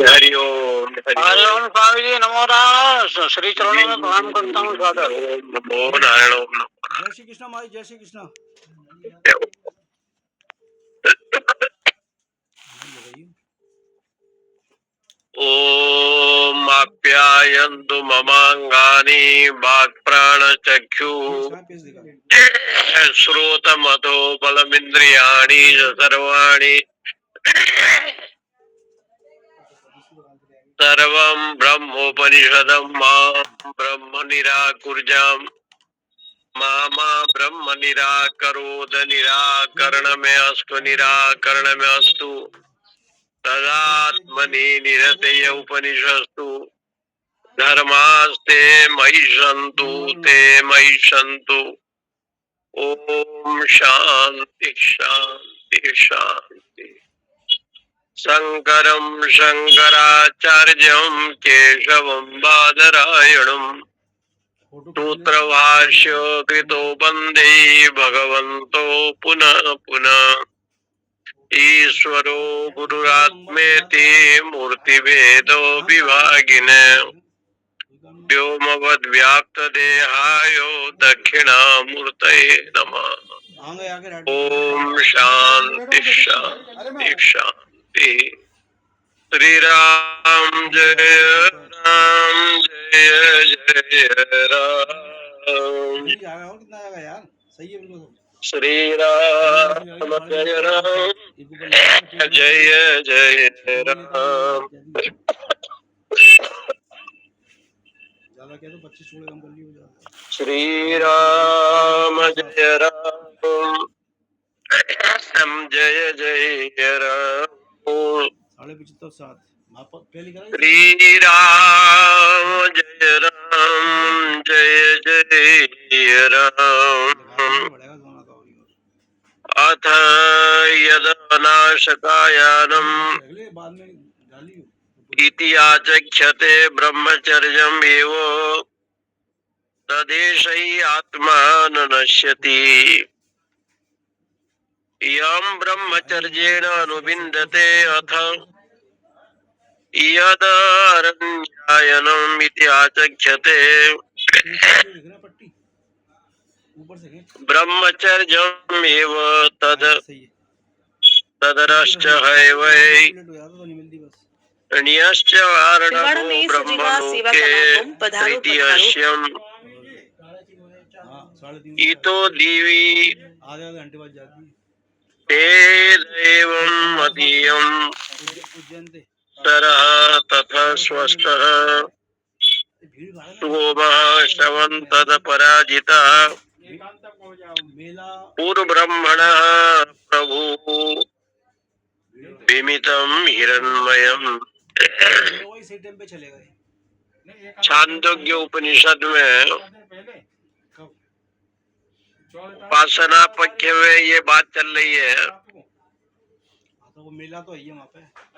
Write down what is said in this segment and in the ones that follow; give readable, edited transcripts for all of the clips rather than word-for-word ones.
हरिओम हरिओम स्वामी जी, नमो नारायण। श्री चरणों में प्रणाम करता हूँ सादर। नमो नारायण। ओम नमो जय श्री कृष्ण माई, जय श्री कृष्ण। ओम आप्यायन्तु ममांगानि वाक्प्राणचक्षु श्रोतमतो बलमिन्द्रियाणि सर्वाणि सर्वं ब्रह्मोपनिषदं मां ब्रह्म निराकुर्याम् मामा ब्रह्म निराकरोद निराकरणमेऽस्तु निराकरणमेऽस्तु तदात्मनि निरतय उपनिषस्तु धर्मास्ते मयि सन्तु ते मयि सन्तु। ओम शांति शांति शांति। शंकरं शंकराचार्यं केशवं बादरायणं सूत्रभाष्य कृतो वन्दे भगवन्तो पुनः पुनः। ईश्वरो गुरुरात्मेति मूर्तिभेदो विभागिने व्योमवद्व्याप्तदेहाय दक्षिणामूर्तये नमः। ओम शांति शांति शांति। श्री राम जय राम जय जय राम। श्री राम जय राम जय जय राम। श्री राम जय राम जय जय राम। 75.7 श्री राम जय राम जय जय राम। अथ यदनाशकायानम् इति आचक्षते ब्रह्मचर्यम् एव तदेषै आत्मा न नश्यति। यं ब्रह्मचर्येण अनुविन्दते अथ यदरण्यायनम् इति आचक्षते ब्रह्मचर्यम् एव तदरश्च हैवै न्यश्च वारणो ब्रह्मलोके तृतीयस्यम् इतो दिवि ते दैवं मदीयं तरः तथा स्वस्थः सोमः श्रवन्तदपराजितः पूर्वब्रह्मणः प्रभुः विमितं हिरण्मयम्। छांदोग्य उपनिषद में उपासना पक्ष में ये बात चल रही है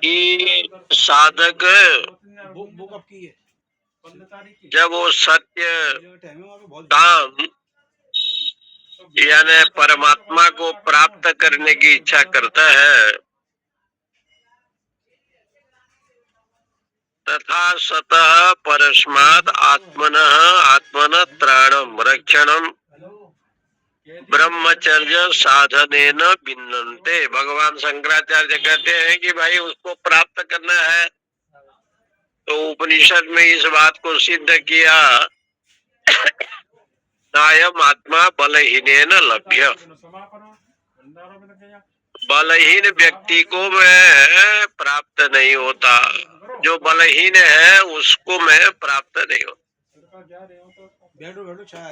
कि साधक जब वो सत्य काम यानी परमात्मा को प्राप्त करने की इच्छा करता है तथा सतः परस्मात् आत्मनः आत्मन त्राणम रक्षणम ब्रह्मचर्य साधनेन भिन्नन्ते। भगवान शंकराचार्य कहते हैं कि भाई उसको प्राप्त करना है तो उपनिषद में इस बात को सिद्ध किया नायम आत्मा बलहीनेन लभ्य। बलहीन व्यक्ति को मैं प्राप्त नहीं होता, जो बलहीन है उसको मैं प्राप्त नहीं होता।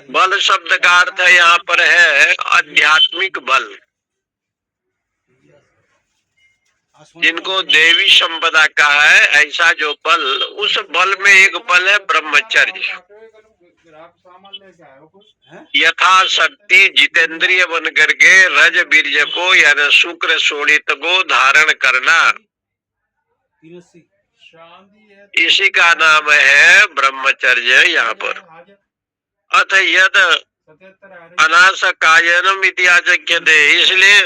बल शब्द का अर्थ यहाँ पर है आध्यात्मिक बल, जिनको देवी संपदा कहा है ऐसा जो बल, उस बल में एक बल है ब्रह्मचर्य। यथाशक्ति जितेंद्रिय बन करके रज बीर्ज को यानी शुक्र शोणित को धारण करना, इसी का नाम है ब्रह्मचर्य। यहाँ पर अथ यद अनासकायनम इति आचक्ष्यते, इसलिए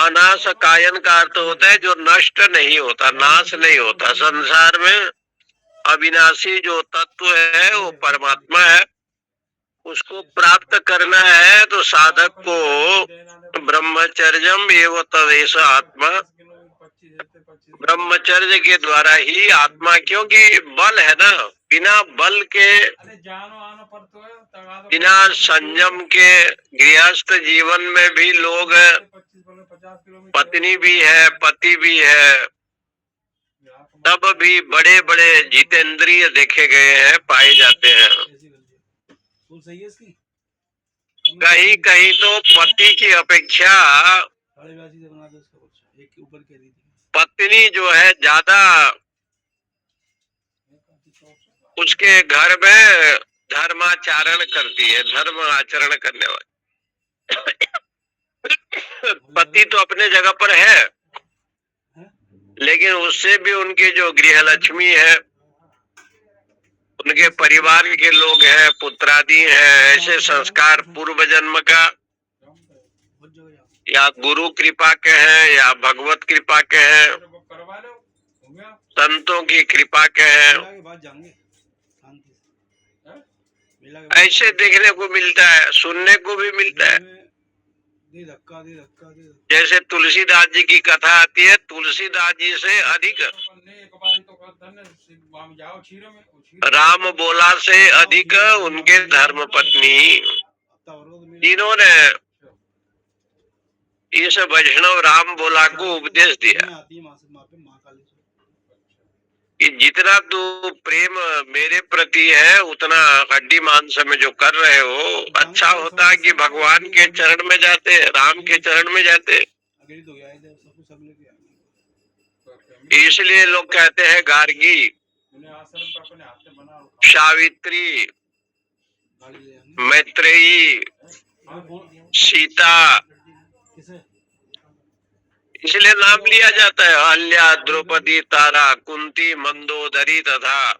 अनाश कायन का अर्थ होता है जो नष्ट नहीं होता, नाश नहीं होता। संसार में अविनाशी जो तत्व है वो परमात्मा है। उसको प्राप्त करना है तो साधक को ब्रह्मचर्यम एवं तदेश आत्मा, ब्रह्मचर्य के द्वारा ही आत्मा, क्योंकि बल है ना, बिना बल के, बिना संयम के गृहस्थ जीवन में भी लोग, पत्नी भी है पति भी है, तब भी बड़े बड़े जितेंद्रिय देखे गए हैं, पाए जाते हैं। कहीं कहीं तो पति की अपेक्षा पत्नी जो है ज्यादा उसके घर में धर्माचरण करती है, धर्म आचरण करने वाली। पति तो अपने जगह पर है, लेकिन उससे भी उनकी जो गृह लक्ष्मी है, उनके परिवार के लोग हैं, पुत्रादि हैं, ऐसे संस्कार पूर्व जन्म का या गुरु कृपा के हैं या भगवत कृपा के हैं, संतों की कृपा के हैं, ऐसे देखने को मिलता है, सुनने को भी मिलता है। जैसे तुलसीदास जी की कथा आती है, तुलसीदास जी से अधिक राम बोला से अधिक उनके धर्म पत्नी, जिन्होंने इस वैष्णव राम बोला को उपदेश दिया कि जितना तू प्रेम मेरे प्रति है उतना हड्डी मांस में जो कर रहे हो, अच्छा होता कि भगवान के चरण में जाते, राम के चरण में जाते। इसलिए लोग कहते हैं गार्गी, सावित्री, मैत्रेयी, सीता, इसलिए नाम लिया जाता है। अहल्या, द्रौपदी, तारा, कुंती, मंदोदरी तथा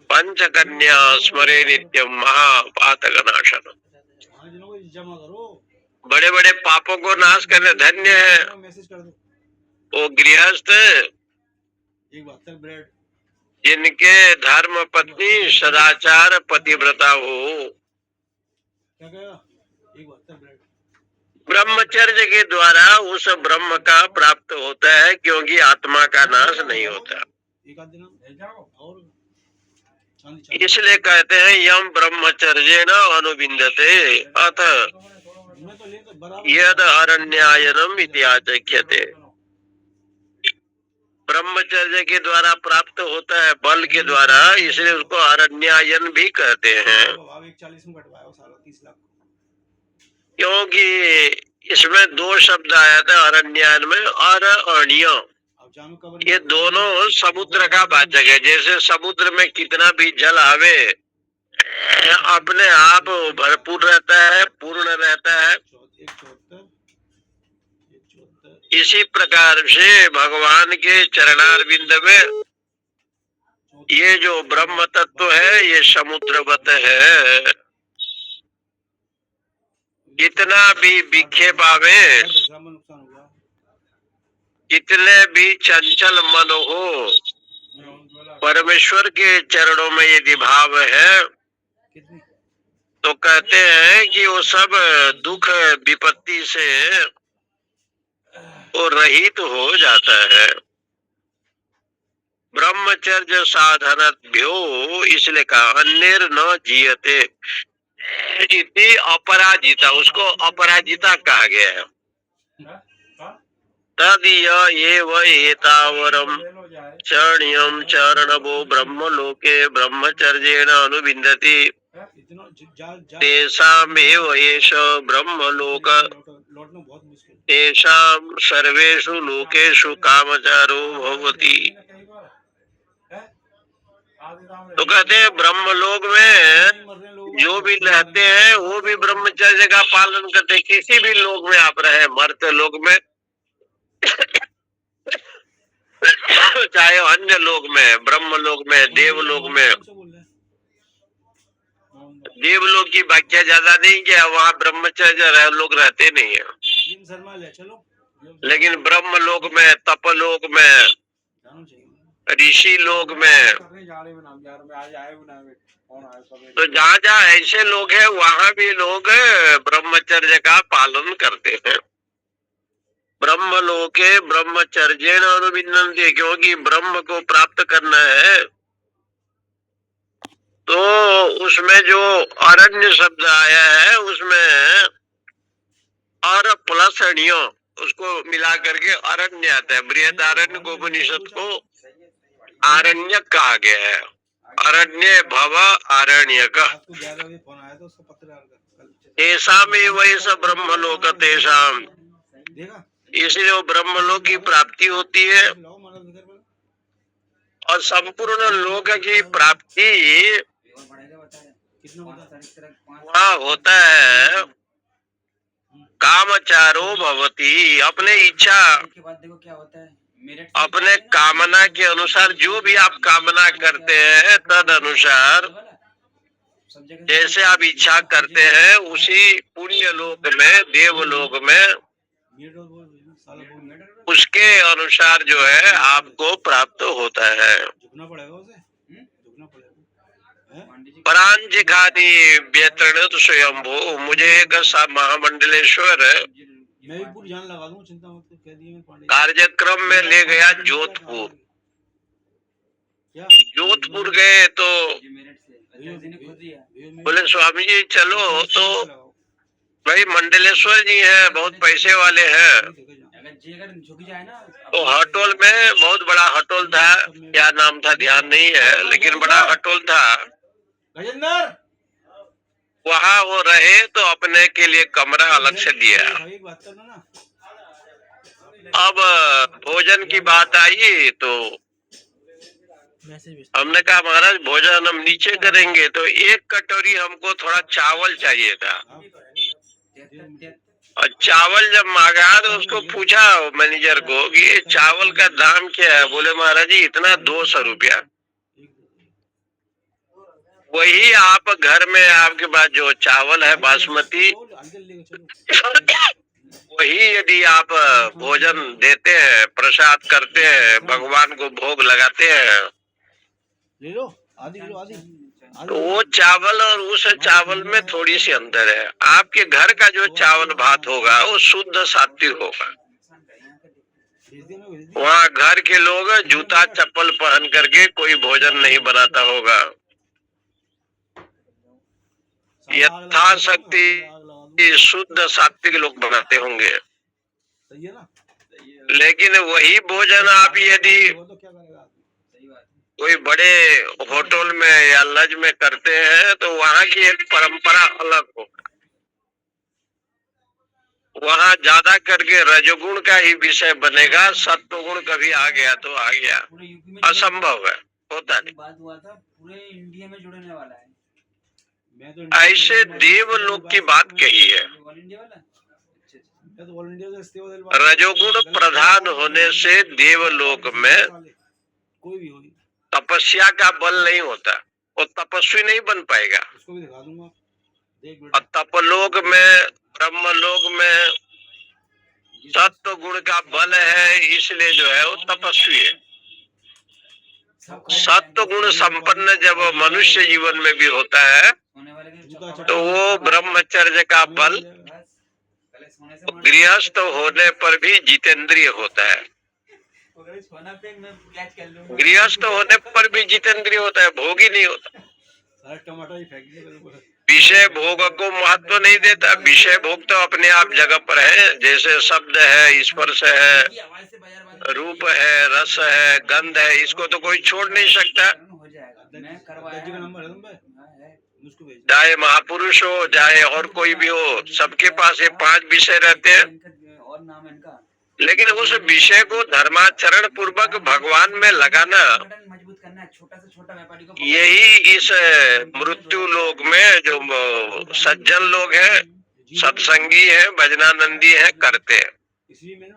पंचकन्या स्मरे नित्यम महापातक नाशन। बड़े बड़े पापों को नाश करने धन्य है वो गृहस्थ जिनके धर्म पत्नी सदाचार पतिव्रता हो। ब्रह्मचर्य के द्वारा उस ब्रह्म का प्राप्त होता है, क्योंकि आत्मा का नाश नहीं होता। इसलिए कहते हैं यम ब्रह्मचर्य न अनुबिंदते अथ यद अरण्यायनम इत्याचख्यते। ब्रह्मचर्य के द्वारा प्राप्त होता है, बल के द्वारा, इसलिए उसको अरण्यायन भी कहते हैं। क्योंकि इसमें दो शब्द आया था अरण्यायन में, अरण्य, ये दोनों समुद्र का वाचक है। जैसे समुद्र में कितना भी जल आवे अपने आप भरपूर रहता है, पूर्ण रहता है। इसी प्रकार से भगवान के चरणारविंद में ये जो ब्रह्म तत्व है ये समुद्रवत है। कितना भी विक्षेप आवे, कितने भी चंचल मन हो, परमेश्वर के चरणों में यदि भाव है तो कहते हैं कि वो सब दुख विपत्ति से वो रहित हो जाता है। ब्रह्मचर्य साधनभ्यो, इसलिए कहा अन्येर न जीयते इति अपराजिता, उसको अपराजिता कहा गया है। तदीय एव एतावरम चरणियम चरणवो ब्रह्म लोके ब्रह्मचर्येण अनुबिंदति तेषामेव एष ब्रह्म लोक तेषाम सर्वेषु लोकेषु कामचारो भवति। तो कहते हैं ब्रह्मलोक में जो भी रहते हैं वो भी ब्रह्मचर्य का पालन करते हैं। किसी भी लोक में आप रहे, मर्त्य लोक में चाहे अन्य लोक में, ब्रह्म लोक में, देवलोक में। देवलोक की व्याख्या ज्यादा नहीं किया, वहाँ ब्रह्मचर्य लोग रहते नहीं है। ये शर्मा ले चलो लेकिन ब्रह्म लोक में, तपलोक में, जाना चाहिए। ऋषि लोक में, तो जहाँ जहाँ ऐसे लोग हैं वहाँ भी लोग ब्रह्मचर्य का पालन करते हैं। ब्रह्म लोके ब्रह्मचर्येण अनुविन्दन्ते, क्योंकि ब्रह्म को प्राप्त करना है। तो उसमें जो अरण्य शब्द आया है उसमें और प्लस अण्यो, उसको मिला करके अरण्य आता है। बृहदारण्य को उपनिषद को आरण्य कहा गया है। अरण्य भव आरण्य का आपको 11 बजे फोन आया था, उसका पत्र डाल कर ऐसा में वही सब ब्रह्मलोक तेषाम, देखा इसलिए वो ब्रह्मलोक की प्राप्ति होती है। लाओ मानव निकर पर और संपूर्ण लोक की प्राप्ति कितना होता वहाँ होता है कामचारो भवती, अपने इच्छा के बाद देखो क्या होता है, मेरिट अपने कामना के अनुसार जो भी आप कामना करते हैं तद अनुसार सब जगह जैसे आप इच्छा करते हैं उसी पुण्य लोक में, देवलोक में, मीटर बोल साला बोल उसके अनुसार जो है आपको प्राप्त होता है। झुकना पड़ेगा उसे, झुकना पड़ेगा हैं? पांडे जी प्रांजिघानी व्यतृणत स्वयंभू, मुझे एक महामंडलेश्वर मैं भी पूरी जान लगा दूंगा, चिंता मत कर, कह दिए मैं पांडे जी। कार्यक्रम में ले गया जोधपुर। क्या जोधपुर गए तो जी मेरिट से अजय जी ने खुद दिया। बोले स्वामी जी चलो, तो भाई मंडलेश्वर जी हैं, बहुत पैसे वाले हैं। अगर जी अगर झुक जाए ना तो हटोल में बहुत बड़ा हटोल था, क्या नाम था ध्यान नहीं है, लेकिन बड़ा हटोल था। गजेंद्र वहाँ वो रहे तो अपने के लिए कमरा अलग से दिया। एक बात करना ना, अब भोजन की बात आई तो हमने कहा महाराज भोजन हम नीचे करेंगे, तो एक कटोरी हमको थोड़ा चावल चाहिए था। और चावल जब मांगा तो उसको पूछा मैनेजर को कि ये चावल का दाम क्या है। बोले महाराज जी इतना 200 रुपया। वही आप घर में आपके पास जो चावल है बासमती, वही यदि आप भोजन देते हैं, प्रसाद करते हैं, भगवान को भोग लगाते हैं, ले लो आधी किलो आधी तो वो चावल और उस चावल में थोड़ी सी अंतर है। आपके घर का जो चावल भात होगा वो शुद्ध सात्विक होगा। वहाँ घर के लोग जूता चप्पल पहन करके कोई भोजन नहीं बनाता होगा। यथाशक्ति शुद्ध सात्विक लोग बनाते होंगे। सही है ना? लेकिन वही भोजन आप यदि वो तो क्या करेगा आदमी? सही बात है। कोई बड़े होटल में या लज में करते हैं तो वहाँ की एक परंपरा अलग होगा। वहाँ ज्यादा करके रजोगुण का ही विषय बनेगा, सत्व गुण कभी आ गया तो आ गया, पूरे यूपी में असंभव है, होता नहीं। बात हुआ था, पूरे इंडिया में जुड़ने वाला है। मैं तो ऐसे देवलोक की बात कही है। ऑल इंडिया वाला अच्छा अच्छा। मैं तो ऑल इंडिया का इस्तेमाल दिलवा- रजोगुण प्रधान होने से देवलोक में कोई भी हो तपस्या का बल नहीं होता, वो तपस्वी नहीं बन पाएगा। उसको भी दिखा दूंगा, देख और बेटा तपलोक में, ब्रह्मलोक में सत्व गुण का बल है, इसलिए जो है वो तपस्वी है। सत्व गुण संपन्न जब मनुष्य जीवन में भी होता है सोने वाले के जूता चप्पल- तो वो ब्रह्मचर्य का बल बस, पहले सोने से गृहस्थ होने पर भी जितेंद्रिय होता है। सोना पे मैं कैच कर लूंगा। गृहस्थ होने पर भी जितेंद्रिय होता है, भोगी नहीं होता। सारा टमाटर ही फेंक दिया मेरे ऊपर। विषय भोग को महत्व नहीं देता। विषय भोग तो अपने आप जगह पर है, जैसे शब्द है, स्पर्श है, की आवाज से बाजार बाजार रूप है, रस है, गंध है, इसको तो कोई छोड़ नहीं सकता। हो जाएगा। मैं करवाया दादी का नंबर है तुम पे? हाँ, है। उसको भेज चाहे महापुरुष हो चाहे और कोई भी हो, सबके पास ये 5 विषय रहते हैं। इनका और नाम है इनका लेकिन उस विषय को धर्माचरण पूर्वक भगवान में लगाना, संगठन मजबूत करना है। छोटा से छोटा व्यापारी को यही इस मृत्यु लोक में जो सज्जन लोग हैं, सत्संगी हैं, भजनानंदी हैं, करते हैं। इसलिए मैंने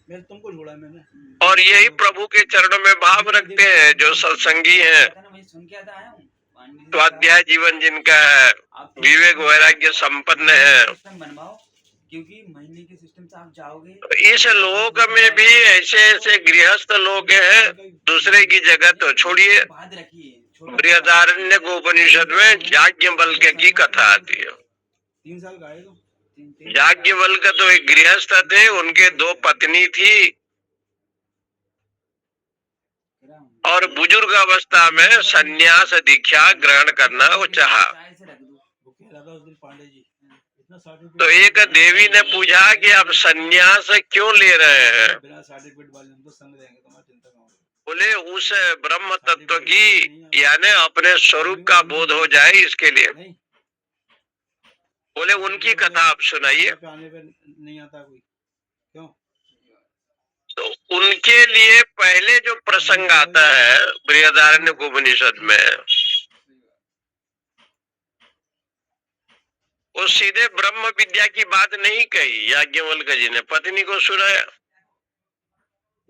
मैंने तुमको जोड़ा है मैंने। और यही प्रभु के चरणों में भाव रखते हैं जो सत्संगी हैं। वही सुन के आता आया हूँ। पांडे जी, स्वाध्याय जीवन जिनका है, आप विवेक वैराग्य संपन्न है, सिस्टम बनवाओ क्योंकि महीने के सिस्टम से आप जाओगे, इस लोक में भी ऐसे ऐसे गृहस्थ लोग हैं, दूसरे की जगह तो छोड़िए। बाद रखिए, छोटा बृहदारण्यक उपनिषद में याज्ञवल्क्य की कथा आती है। 3 साल का है तो याज्ञवल्क्य तो एक गृहस्थ थे, उनके 2 पत्नी थी और बुजुर्ग अवस्था में संन्यास दीक्षा ग्रहण करना वो चाहा। चाय से रख दो। वो कह रहा था उस दिन पांडे जी इतना सर्टिफिकेट तो एक देवी ने पूछा कि आप संन्यास क्यों ले रहे हैं? बिना सर्टिफिकेट वाले हम तो संग रहेंगे, तुम्हारा चिंता करो। बोले उस ब्रह्म तत्व की यानी अपने स्वरूप का बोध हो जाए इसके लिए। नहीं बोले उनकी कथा आप सुनाइए। पे आने पे नहीं आता कोई, क्यों? तो उनके लिए पहले जो प्रसंग आता है बृहदारण्यक उपनिषद में, वो सीधे ब्रह्म विद्या की बात नहीं कही। याज्ञवल्क्य जी ने पत्नी को सुनाया,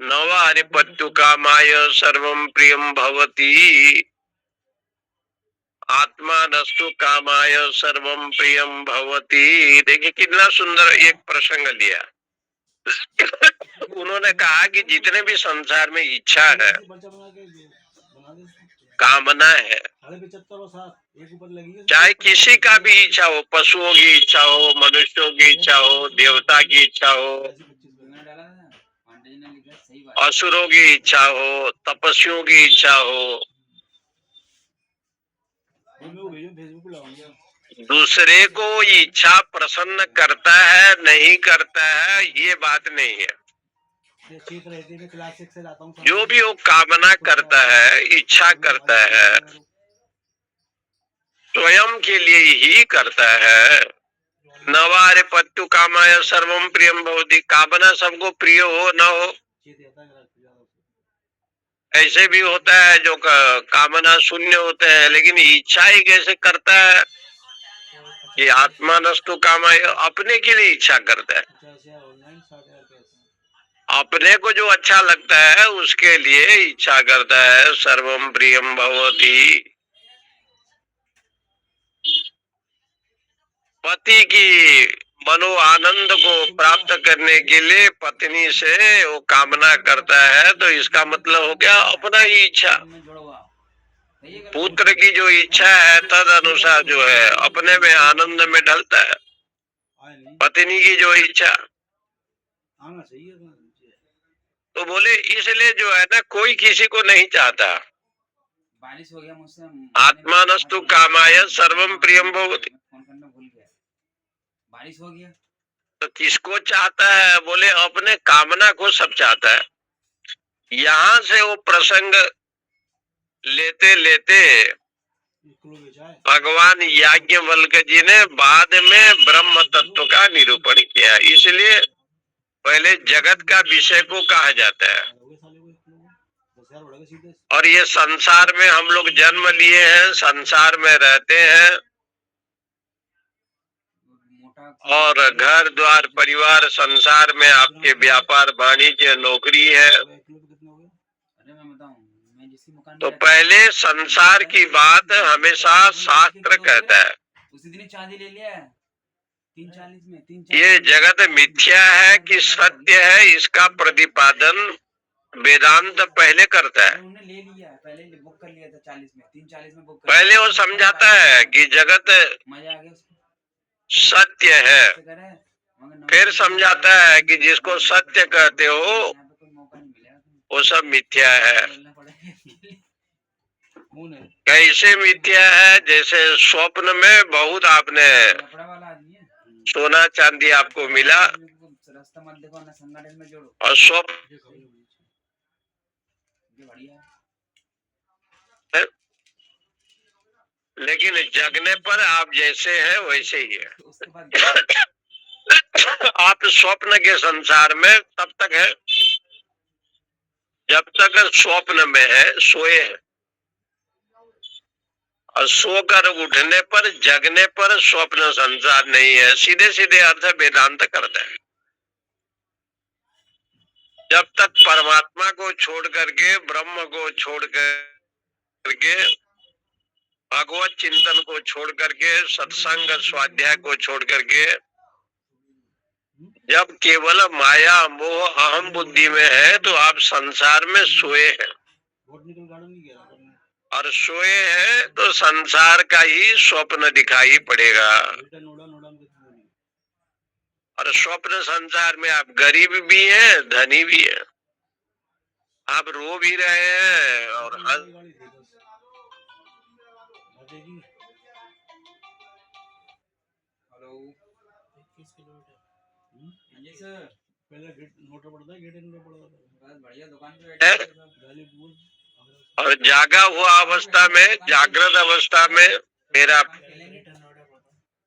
नवा हरिपत्यु कामाय सर्वम प्रियम भवती, आत्मा नस्तु कामाय सर्वम प्रियम भवती। देखिए कितना सुंदर एक प्रसंग लिया। उन्होंने कहा कि जितने भी संसार में इच्छा है, बच्चा बना दे कामना है, 75 और 7 एक ऊपर लगी है। चाहे किसी का भी इच्छा हो, पशुओं की इच्छा हो, मनुष्यों की इच्छा हो, देवता की इच्छा हो, मैंने डाला था, पांडे जी ने लिखा, सही बात। असुरों की इच्छा हो, तपस्वियों की इच्छा हो, मैं भेजूं फेसबुक पे लगाऊंगा। दूसरे को इच्छा प्रसन्न करता है नहीं करता है ये बात नहीं है। ठीक रहती है, मैं क्लास 6 से जाता हूँ। जो भी वो कामना करता है, इच्छा करता है, स्वयं के लिए ही करता है। नवारे पत्तु कामाय सर्वम प्रियम भवति। कामना सबको प्रिय हो न हो, ऐसे भी होता है जो कामना शून्य होते हैं, लेकिन इच्छा ही कैसे करता है कि आत्मा नस्तु कामाय, अपने के लिए इच्छा करता है। अपने को जो अच्छा लगता है उसके लिए इच्छा करता है। सर्वम प्रियम भवति। पति की मनो आनंद को प्राप्त करने के लिए पत्नी से वो कामना करता है, तो इसका मतलब हो गया अपना ही इच्छा। पुत्र की जो इच्छा है तद अनुसार जो है अपने में आनंद में ढलता है। पत्नी की जो इच्छा, तो बोले इसलिए जो है ना, कोई किसी को नहीं चाहता। बारिश हो गया मुझसे, आत्मानस्तु कामाय सर्वम प्रियम भवति। फोन करना भूल गया, बारिश हो गया तो किसको चाहता है? बोले अपने कामना को सब चाहता है। यहाँ से वो प्रसंग लेते लेते भगवान याज्ञवल्क्य जी ने बाद में ब्रह्म तत्व का निरूपण किया। इसलिए पहले जगत का विषय को कहा जाता है, और ये संसार में हम लोग जन्म लिए हैं, संसार में रहते हैं, और घर द्वार परिवार संसार में आपके व्यापार वाणिज्य नौकरी है। अरे मैं बताऊं, मैं जिस मकान तो पहले संसार की बात हमेशा शास्त्र कहता है। उसी दिन चांदी ले लिया है 340 में, 340 ये जगत मिथ्या है कि सत्य है, इसका प्रतिपादन वेदांत पहले करता है। उन्होंने ले लिया, पहले बुक कर लिया था 40 में, 340 में बुक कर पहले वो समझाता है कि जगत मजा आ गया उसको, सत्य है, फिर समझाता है कि जिसको सत्य कहते हो वो सब मिथ्या है। कैसे मिथ्या है? जैसे स्वप्न में बहुत आपने सोना चांदी आपको मिला, रास्ता मत देखो ना, संगठन में जोड़ो, और स्वप्न बढ़िया है, लेकिन जगने पर आप जैसे हैं वैसे ही है। उसके बाद आप स्वप्न के संसार में तब तक है जब तक स्वप्न में है, सोए है, और सोकर उठने पर जगने पर स्वप्न संसार नहीं है। सीधे सीधे अर्थ वेदांत करता है। जब तक परमात्मा को छोड़ करके, ब्रह्म को छोड़ करके, भगवत चिंतन को छोड़ करके, सत्संग स्वाध्याय को छोड़ करके जब केवल माया मोह अहम बुद्धि में है तो आप संसार में सोए हैं, बोटनिकल गार्डन नहीं गया था और सोए हैं तो संसार का ही स्वप्न दिखाई पड़ेगा। बेटा नोड़ा नोड़ा में कितनी बनी और स्वप्न संसार में आप गरीब भी हैं, धनी भी हैं, आप रो भी रहे हैं और हंस। गाड़ी थी बस बजेगी हेलो 21 किलोमीटर हाँ जी सर, पहले गेट मोटर पड़ता है, गेट इनका पड़ता था बस बढ़िया दुकान पे बैठे हैं सब। गालीपुर और जागा हुआ अवस्था में, जागृत अवस्था में मेरा दुकान खेलेंगे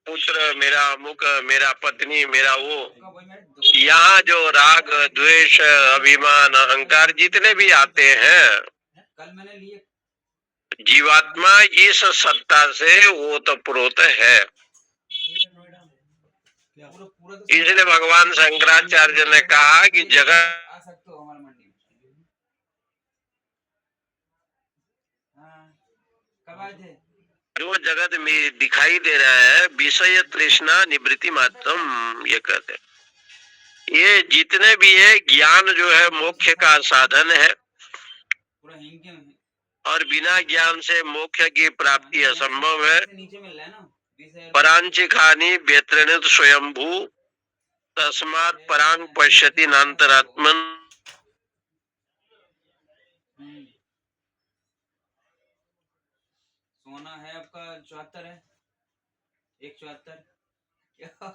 पुत्र, मेरा अमुक, मेरा पत्नी, मेरा वो, कब वही मैं दुकान यहाँ जो राग द्वेष अभिमान अहंकार जितने भी आते हैं, कल मैंने लिए जीवात्मा इस सत्ता से ओतप्रोत है। क्या पूरा पूरा तो इसलिए भगवान शंकराचार्य ने कहा कि जगत आ सकते हो हमारे मंडी में। हाँ कब आए थे? जो जगत में दिखाई दे रहा है विषय तृष्णा निवृत्ति मात्रम, ये कहते हैं। ये जितने भी है ज्ञान जो है मोक्ष का साधन है, पूरा हिंग के और बिना ज्ञान से मोक्ष की प्राप्ति असंभव है। नीचे मिल रहा है ना 20,000 परांची खानी व्यत्रणित स्वयंभू तस्मात् परांग पश्यति नान्तरात्मन। सोना है आपका 74 है, 174 क्या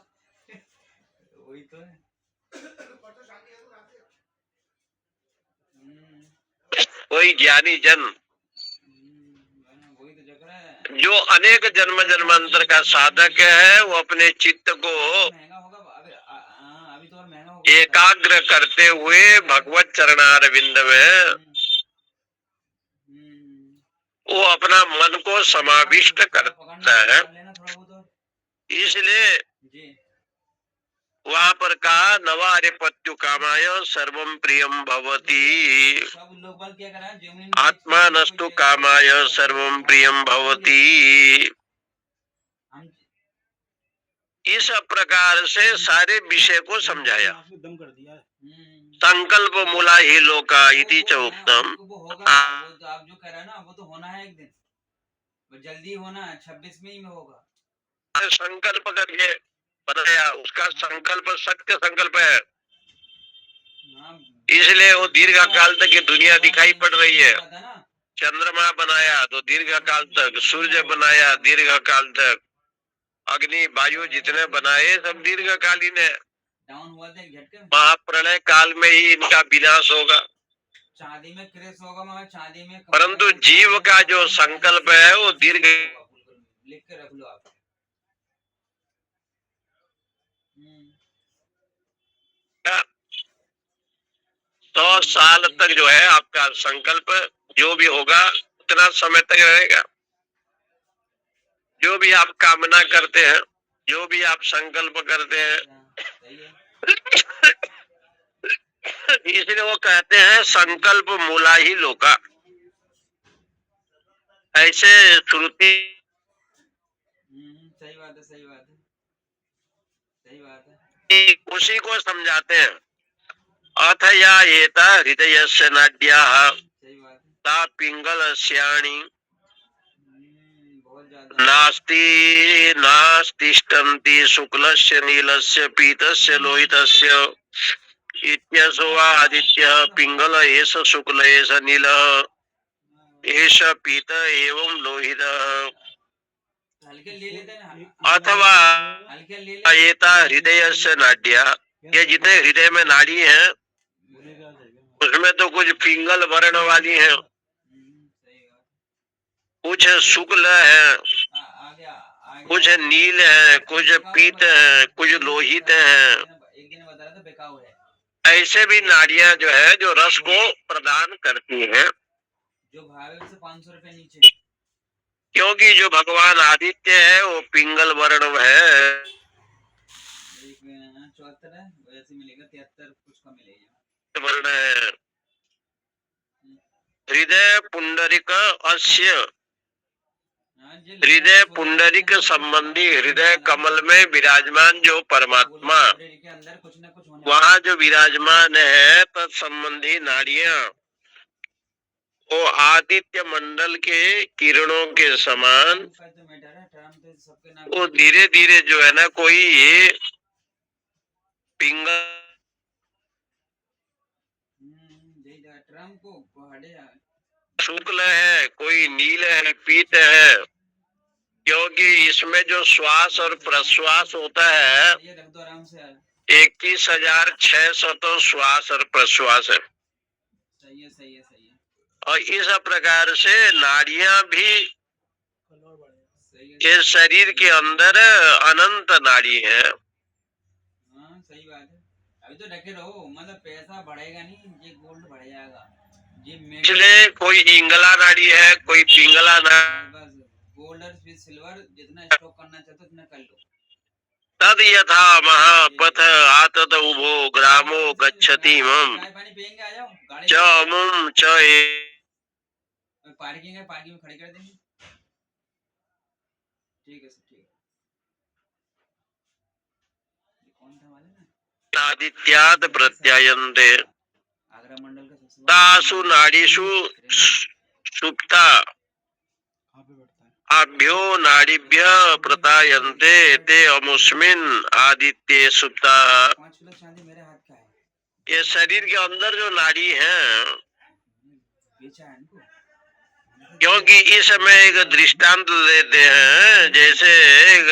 वही तो है। कोई ज्ञानी जन वही तो जग रहा है। जो अनेक जन्म जन्मांतर का साधक है, वो अपने चित्त को महंगा होगा अभी अभी तो और महंगा होगा। एकाग्र करते हुए भगवत चरणारविंद में वो अपना मन को समाविष्ट करता है। इसलिए जी वहाँ पर कहा नवारे पत्यु कामाय सर्वम प्रियम भवती, सब लोग बल क्या करा जमीन आत्मा नस्तु कामाय सर्वम प्रियम भवती। हम इस प्रकार से सारे विषय को समझाया। दम कर दिया है संकल्प मूला ही लोका इति च उत्तम। वो होगा, वो तो आप जो कह रहे हैं ना वो तो होना है एक दिन, वो जल्दी होना है 26 में ही में होगा। संकल्प करके बनाया, उसका संकल्प सत्य संकल्प है, हाँ, इसलिए वो दीर्घ काल तक ये दुनिया दिखाई पड़ रही है। था ना चंद्रमा बनाया तो दीर्घ काल तक, सूर्य बनाया दीर्घ काल तक, अग्नि वायु जितने बनाए सब दीर्घकालीन है। डाउन हुआ था एक झटके में। महाप्रलय काल में ही इनका विनाश होगा। चांदी में क्रेस होगा मगर चांदी में परंतु जीव का जो संकल्प है वो दीर्घ, लिख के रख लो आप। 100 साल तक जो है आपका संकल्प जो भी होगा उतना समय तक रहेगा। जो भी आप कामना करते हैं, जो भी आप संकल्प करते हैं, इसलिए वो कहते हैं संकल्प मूला ही लोका। ऐसे श्रुति सही बात है, सही बात है, सही बात है। उसी को समझाते हैं। अथ या एता हृदयस्य नाड्याः सही बात है। ता पिंगलस्याणि बहुत ज्यादा नास्ति नास्तिष्ठन्ति शुक्लस्य नीलस्य पीतस्य लोहितस्य इत्यसो वा आदित्यः पिंगल एष शुक्ल एष नीलः एष पीत एवं लोहितः। हल्के ले लेते हैं अथवा हल्के ले लेते एता हृदयस्य नाड्याः, ये जितने हृदय में नाड़ी हैं उसमें तो कुछ पिंगल वर्ण वाली हैं, कुछ शुक्ल है, कुछ नील है, कुछ पीत है, कुछ लोहित है। एक दिन बता रहा था बेकाऊ है। ऐसे भी नाड़ियां जो है जो रस को प्रदान करती हैं, जो भावे से 500 रुपए नीचे, क्योंकि जो भगवान आदित्य है वो पिंगल वर्ण है। 74 है वैसे मिलेगा 73 कुछ का मिलेगा वर्ण है। हृदय पुंडरिक अस्य हृदय पुंडरिक संबंधी हृदय कमल में विराजमान जो परमात्मा के अंदर कुछ ना कुछ होने वहाँ जो विराजमान है तत्संबंधी नाड़ियां वो आदित्य मंडल के किरणों के समान का तो मैटर है, ट्राम तो सबके नाम वो धीरे धीरे जो है ना कोई पिंगल ट्राम को हटे शुक्ल है, कोई नील है, पीत है, क्योंकि इसमें जो श्वास और प्रश्वास होता है ये रख दो आराम से। 21,600 तो श्वास और प्रश्वास है। सही है सही है सही है और इस प्रकार से नाड़ियां भी सही है। इस शरीर के अंदर अनंत नाड़ी है। हाँ सही बात है। अभी तो रखे रहो, मतलब पैसा बढ़ेगा नहीं, ये गोल्ड बढ़ जाएगा। ये इसलिए कोई इंगला नाड़ी है, कोई पिंगला नाड़ी। बस गोल्ड और फिर सिल्वर जितना स्टॉक करना चाहते हो उतना कर लो। तद यथा महापथ आतत उभो ग्रामो गच्छति मम चाय पानी पियेंगे, आ जाओ गाड़ी च अमुम च पार्किंग है, पार्किंग में खड़ी कर देंगे। ठीक है सर ठीक है। ये कौन था वाले ना आदित्यात् प्रत्यायन्ते आगरा मंडल का सबसे बड़ा तासु नाड़ीषु सुप्ता कहाँ पे बैठता है? आभ्यो नाड़ीभ्य प्रतायन्ते ते अमुस्मिन् आदित्ये सुप्ता। 5 किलो चांदी मेरे हाथ का है, ये शरीर के अंदर जो नाड़ी है, बेचा है इनको। क्योंकि इस समय एक दृष्टांत देते हैं, जैसे एक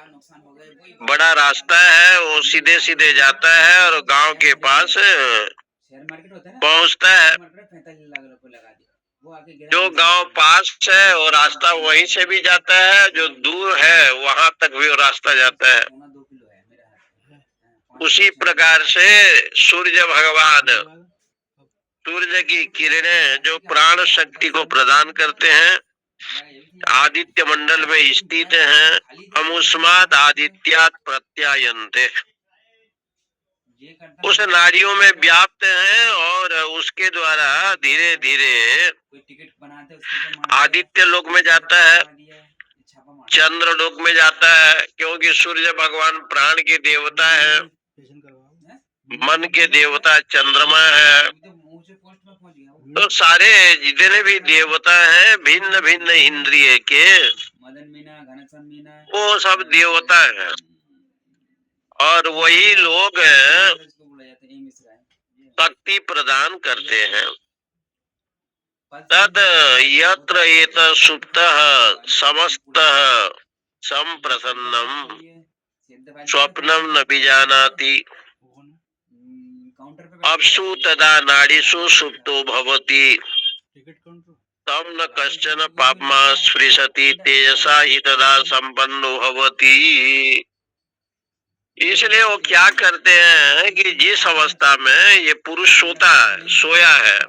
नुकसान हो गया वही बड़ा रास्ता है, वो सीधे सीधे जाता है और गांव के पास शेयर मार्केट होता है ना, पहुंचता है। 45 लाख रुपए लगा दिया, वो आके गिरा जो गांव पास है वो रास्ता वहीं से भी जाता है, जो दूर है वहां तक भी वो रास्ता जाता है। 2 किलो है मेरे हाथ में। उसी प्रकार से सूर्य भगवान, सूर्य की किरणें जो प्राण शक्ति को प्रदान करते हैं, आदित्य मंडल में स्थित हैं। अमुस्माद आदित्यात् प्रत्यायन्ते, उस नाड़ियों में व्याप्त हैं और उसके द्वारा धीरे धीरे कोई टिकट बनाते उसके आदित्य लोक में जाता है, चंद्र लोक में जाता है, क्योंकि सूर्य भगवान प्राण के देवता है, पेशन करवाओ। मन के देवता चंद्रमा है। तो सारे जितने भी देवता हैं भिन्न भिन्न इंद्रिय के, मदन मीना, घनश्याम मीना, वो सब देवता हैं और वही लोग शक्ति प्रदान करते हैं। तद यत्र एत सुप्तः समस्तः संप्रसन्नम स्वप्नम न विजानाति अपसु तदा नाड़ीषु सुप्तो भवति टिकट काउंटर तम न कश्चन पापमा स्पृशति तेजसा ही तदा संपन्नो भवति। इसलिए वो क्या करते हैं कि जिस अवस्था में ये पुरुष सोया है,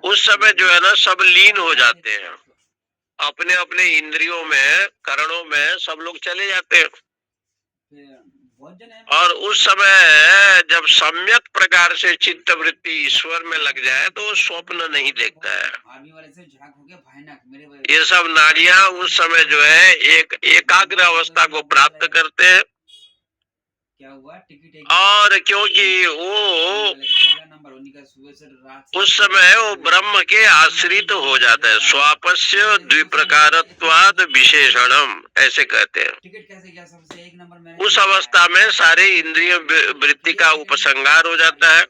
उस समय जो है ना सब लीन हो जाते हैं, अपने अपने इंद्रियों में, करणों में सब लोग चले जाते हैं। और उस समय जब सम्यक प्रकार से चित्त वृत्ति ईश्वर में लग जाए तो वो स्वप्न नहीं देखता है। ये सब नाड़ियां उस समय जो है एक एकाग्र अवस्था को प्राप्त करते हैं। और क्योंकि वो उस समय वो ब्रह्म के आश्रित हो जाता है, स्वापस्य द्विप्रकारत्वाद विशेषणम ऐसे कहते हैं। उस अवस्था में सारे इंद्रिय वृत्ति का उपसंहार हो जाता है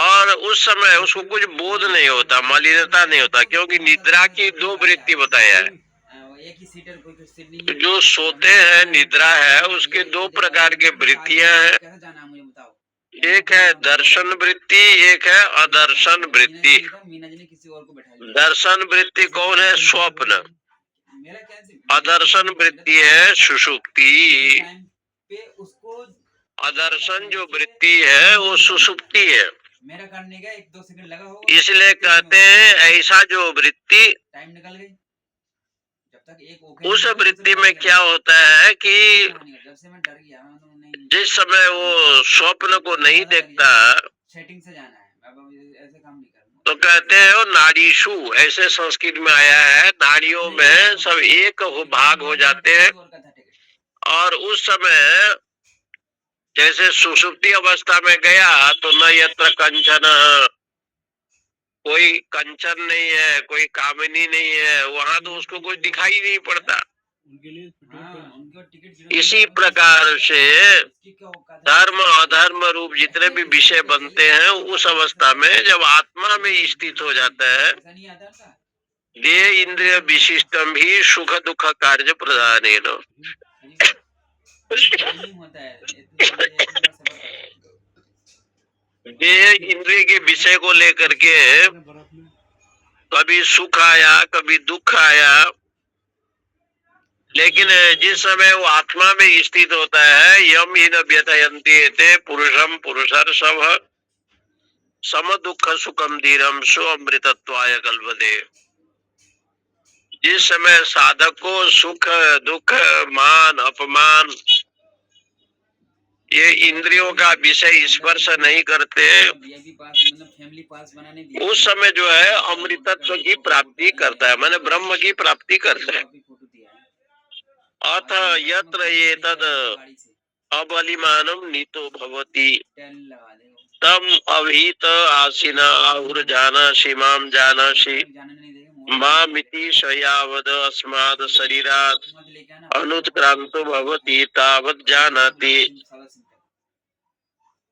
और उस समय उसको कुछ बोध नहीं होता, मलिनता नहीं होता, क्योंकि निद्रा की 2 वृत्ति बताया है। जो सोते हैं, निद्रा है, उसके 2 प्रकार के वृत्तियां हैं, एक है दर्शन वृत्ति, एक है अदर्शन वृत्ति। दर्शन वृत्ति कौन है? स्वप्न। अदर्शन वृत्ति है सुषुप्ति। अदर्शन जो वृत्ति है वो सुषुप्ति है। इसलिए कहते हैं ऐसा जो वृत्ति, उस वृत्ति में क्या होता है कि जिस समय वो स्वप्न को नहीं देखता, सेटिंग से जाना है, अब ऐसे काम नहीं करना। तो कहते हैं वो नाड़ीशु, ऐसे संस्कृत में आया है, नाड़ियों में सब एक भाग हो जाते हैं। और उस समय जैसे सुषुप्ति अवस्था में गया तो न यत्र कंचन, कोई कंचन नहीं है, कोई कामिनी नहीं है, वहां तो उसको कुछ दिखाई नहीं पड़ता। उनके लिए उनको टिकट इसी प्रकार से धर्म अधर्म रूप जितने भी विषय बनते हैं उस अवस्था में जब आत्मा में स्थित हो जाता है, ऐसा नहीं आता था देह इंद्रिय विशिष्टम भी सुख दुख कार्य प्रधान नहीं होता है, ये तो सबर करो। देह इंद्रिय के विषय को लेकर के बर्फ में कभी सुख आया कभी दुख आया, लेकिन जिस समय वो आत्मा में स्थित होता है, यम ही न व्यथयन्ति एते पुरुषम पुरुषर सब सम दुख सुखम धीरम सो अमृतत्वाय कल्पते। जिस समय साधक को सुख दुख मान अपमान ये इंद्रियों का विषय स्पर्श नहीं करते, VIP पास मतलब फैमिली पास बनाने दिया, उस समय जो है अमृतत्व की प्राप्ति करता है, माने ब्रह्म की प्राप्ति करता है। फोटो दिया है अथ यत्र एतद् अबलिमानम नीतो भवति टेल लगा दे, तम अभीत आसीना आहुर जानासि माम जानासि जाने नहीं देगा मामिति सयावद अस्माद शरीरात् मत लेके आना अनुत्क्रांतो भवति तावत् जानाति।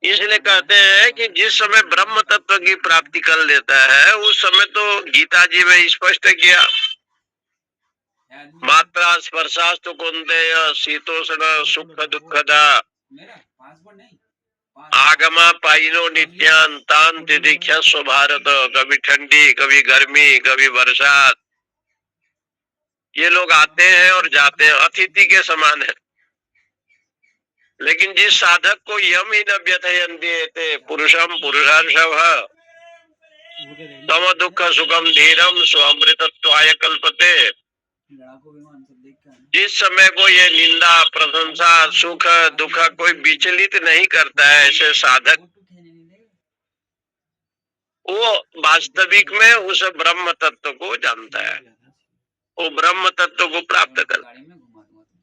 इसलिए कहते हैं कि जिस समय ब्रह्म तत्व की प्राप्ति कर लेता है उस समय तो गीता जी में स्पष्ट किया, मात्रा स्पर्शास्तु कुंतेय शीतोष्ण सुख दुखदा मेरा पासपोर्ट नहीं आगमा पाइनो नित्यान तान तिदिक्षस्व भारत। कभी ठंडी कभी गर्मी कभी बरसात, ये लोग आते हैं और जाते हैं, अतिथि के समान है। लेकिन जिस साधक को यम ही न व्यथयन्ति एते पुरुषम पुरुषार्षभ तम दुख सुखम धीरम स्वामृतत्वाय कल्पते, लड़ाकू विमान सब देख के आना। जिस समय को ये निंदा प्रशंसा सुख दुख कोई विचलित नहीं करता है, ऐसे साधक फोटो खींचने नहीं देगा, वो वास्तविक में उस ब्रह्म तत्व को जानता है, वो ब्रह्म तत्व को प्राप्त कर। गाड़ी में घुमा दूंगा तुम।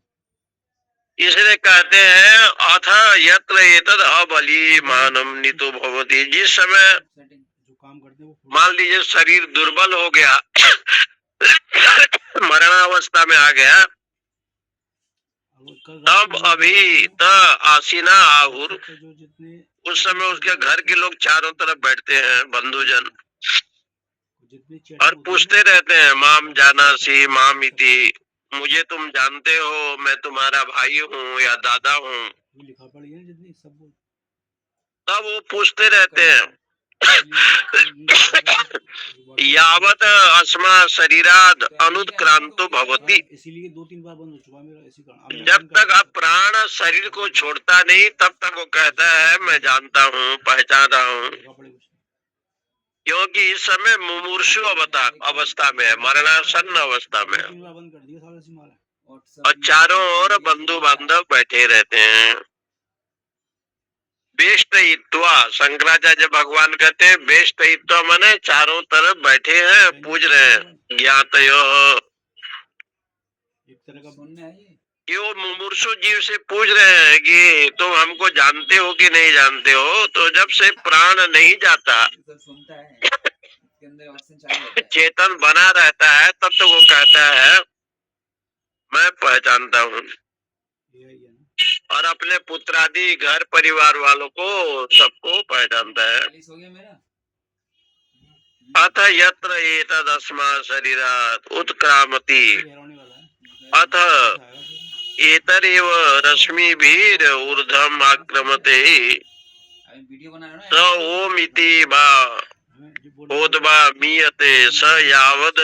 इसलिए कहते हैं अथ यत्र एतद् अबलिमानम नीतो भवति। जिस समय सेटिंग जो काम करते हैं वो मान लीजिए शरीर दुर्बल हो गया मरणावस्था में आ गया, तब अभी त आसीना आहुर, जो जितने उस समय उसके घर के लोग चारों तरफ बैठते हैं बंधुजन जितने और पूछते रहते हैं माम जानासी माम इति, मुझे तुम जानते हो, मैं तुम्हारा भाई हूँ या दादा हूँ। लिखा पड़ी है जितनी सब बोल तब वो पूछते रहते हैं यावत अस्मा शरीराद अनुत्क्रांतो भवति, इसीलिए 2-3 बार बंद हो चुका है मेरा इसी कारण। जब तक आप प्राण शरीर को छोड़ता नहीं तब तक वो कहता है मैं जानता हूँ पहचान रहा हूँ, क्योंकि इस समय मुमूर्षु अवस्था में है, मरणासन्न अवस्था में है 3 बार बंद कर दिया सारा सिमारा। और चारों ओर बंधु बांधव बैठे रहते हैं। बेष्टयित्वा, शंकराचार्य भगवान कहते हैं बेष्टयित्वा माने चारों तरफ बैठे हैं पूज रहे हैं। ज्ञातयो, एक तरह का सुनने आइए कि वो मुमूर्षु जीव से पूछ रहे हैं कि तुम हमको जानते हो कि नहीं जानते हो। तो जब से प्राण नहीं जाता, सब सुनता है, इसके अंदर ऑक्सीजन चालू होता है। चेतन बना रहता है, तब तो वो कहता है मैं पहचानता हूँ ये है ना। और अपने पुत्रादि घर परिवार वालों को सबको पहचानता है। 40 हो गया मेरा। अथ यत्र एतदस्मा शरीरात् उत्क्रामति होने वाला है। अथ एतरेव रश्मिभिर ऊर्ध्वम् आक्रमते अभी वीडियो बना रहा स ओम इति वा ओद्वा मीयते स यावद।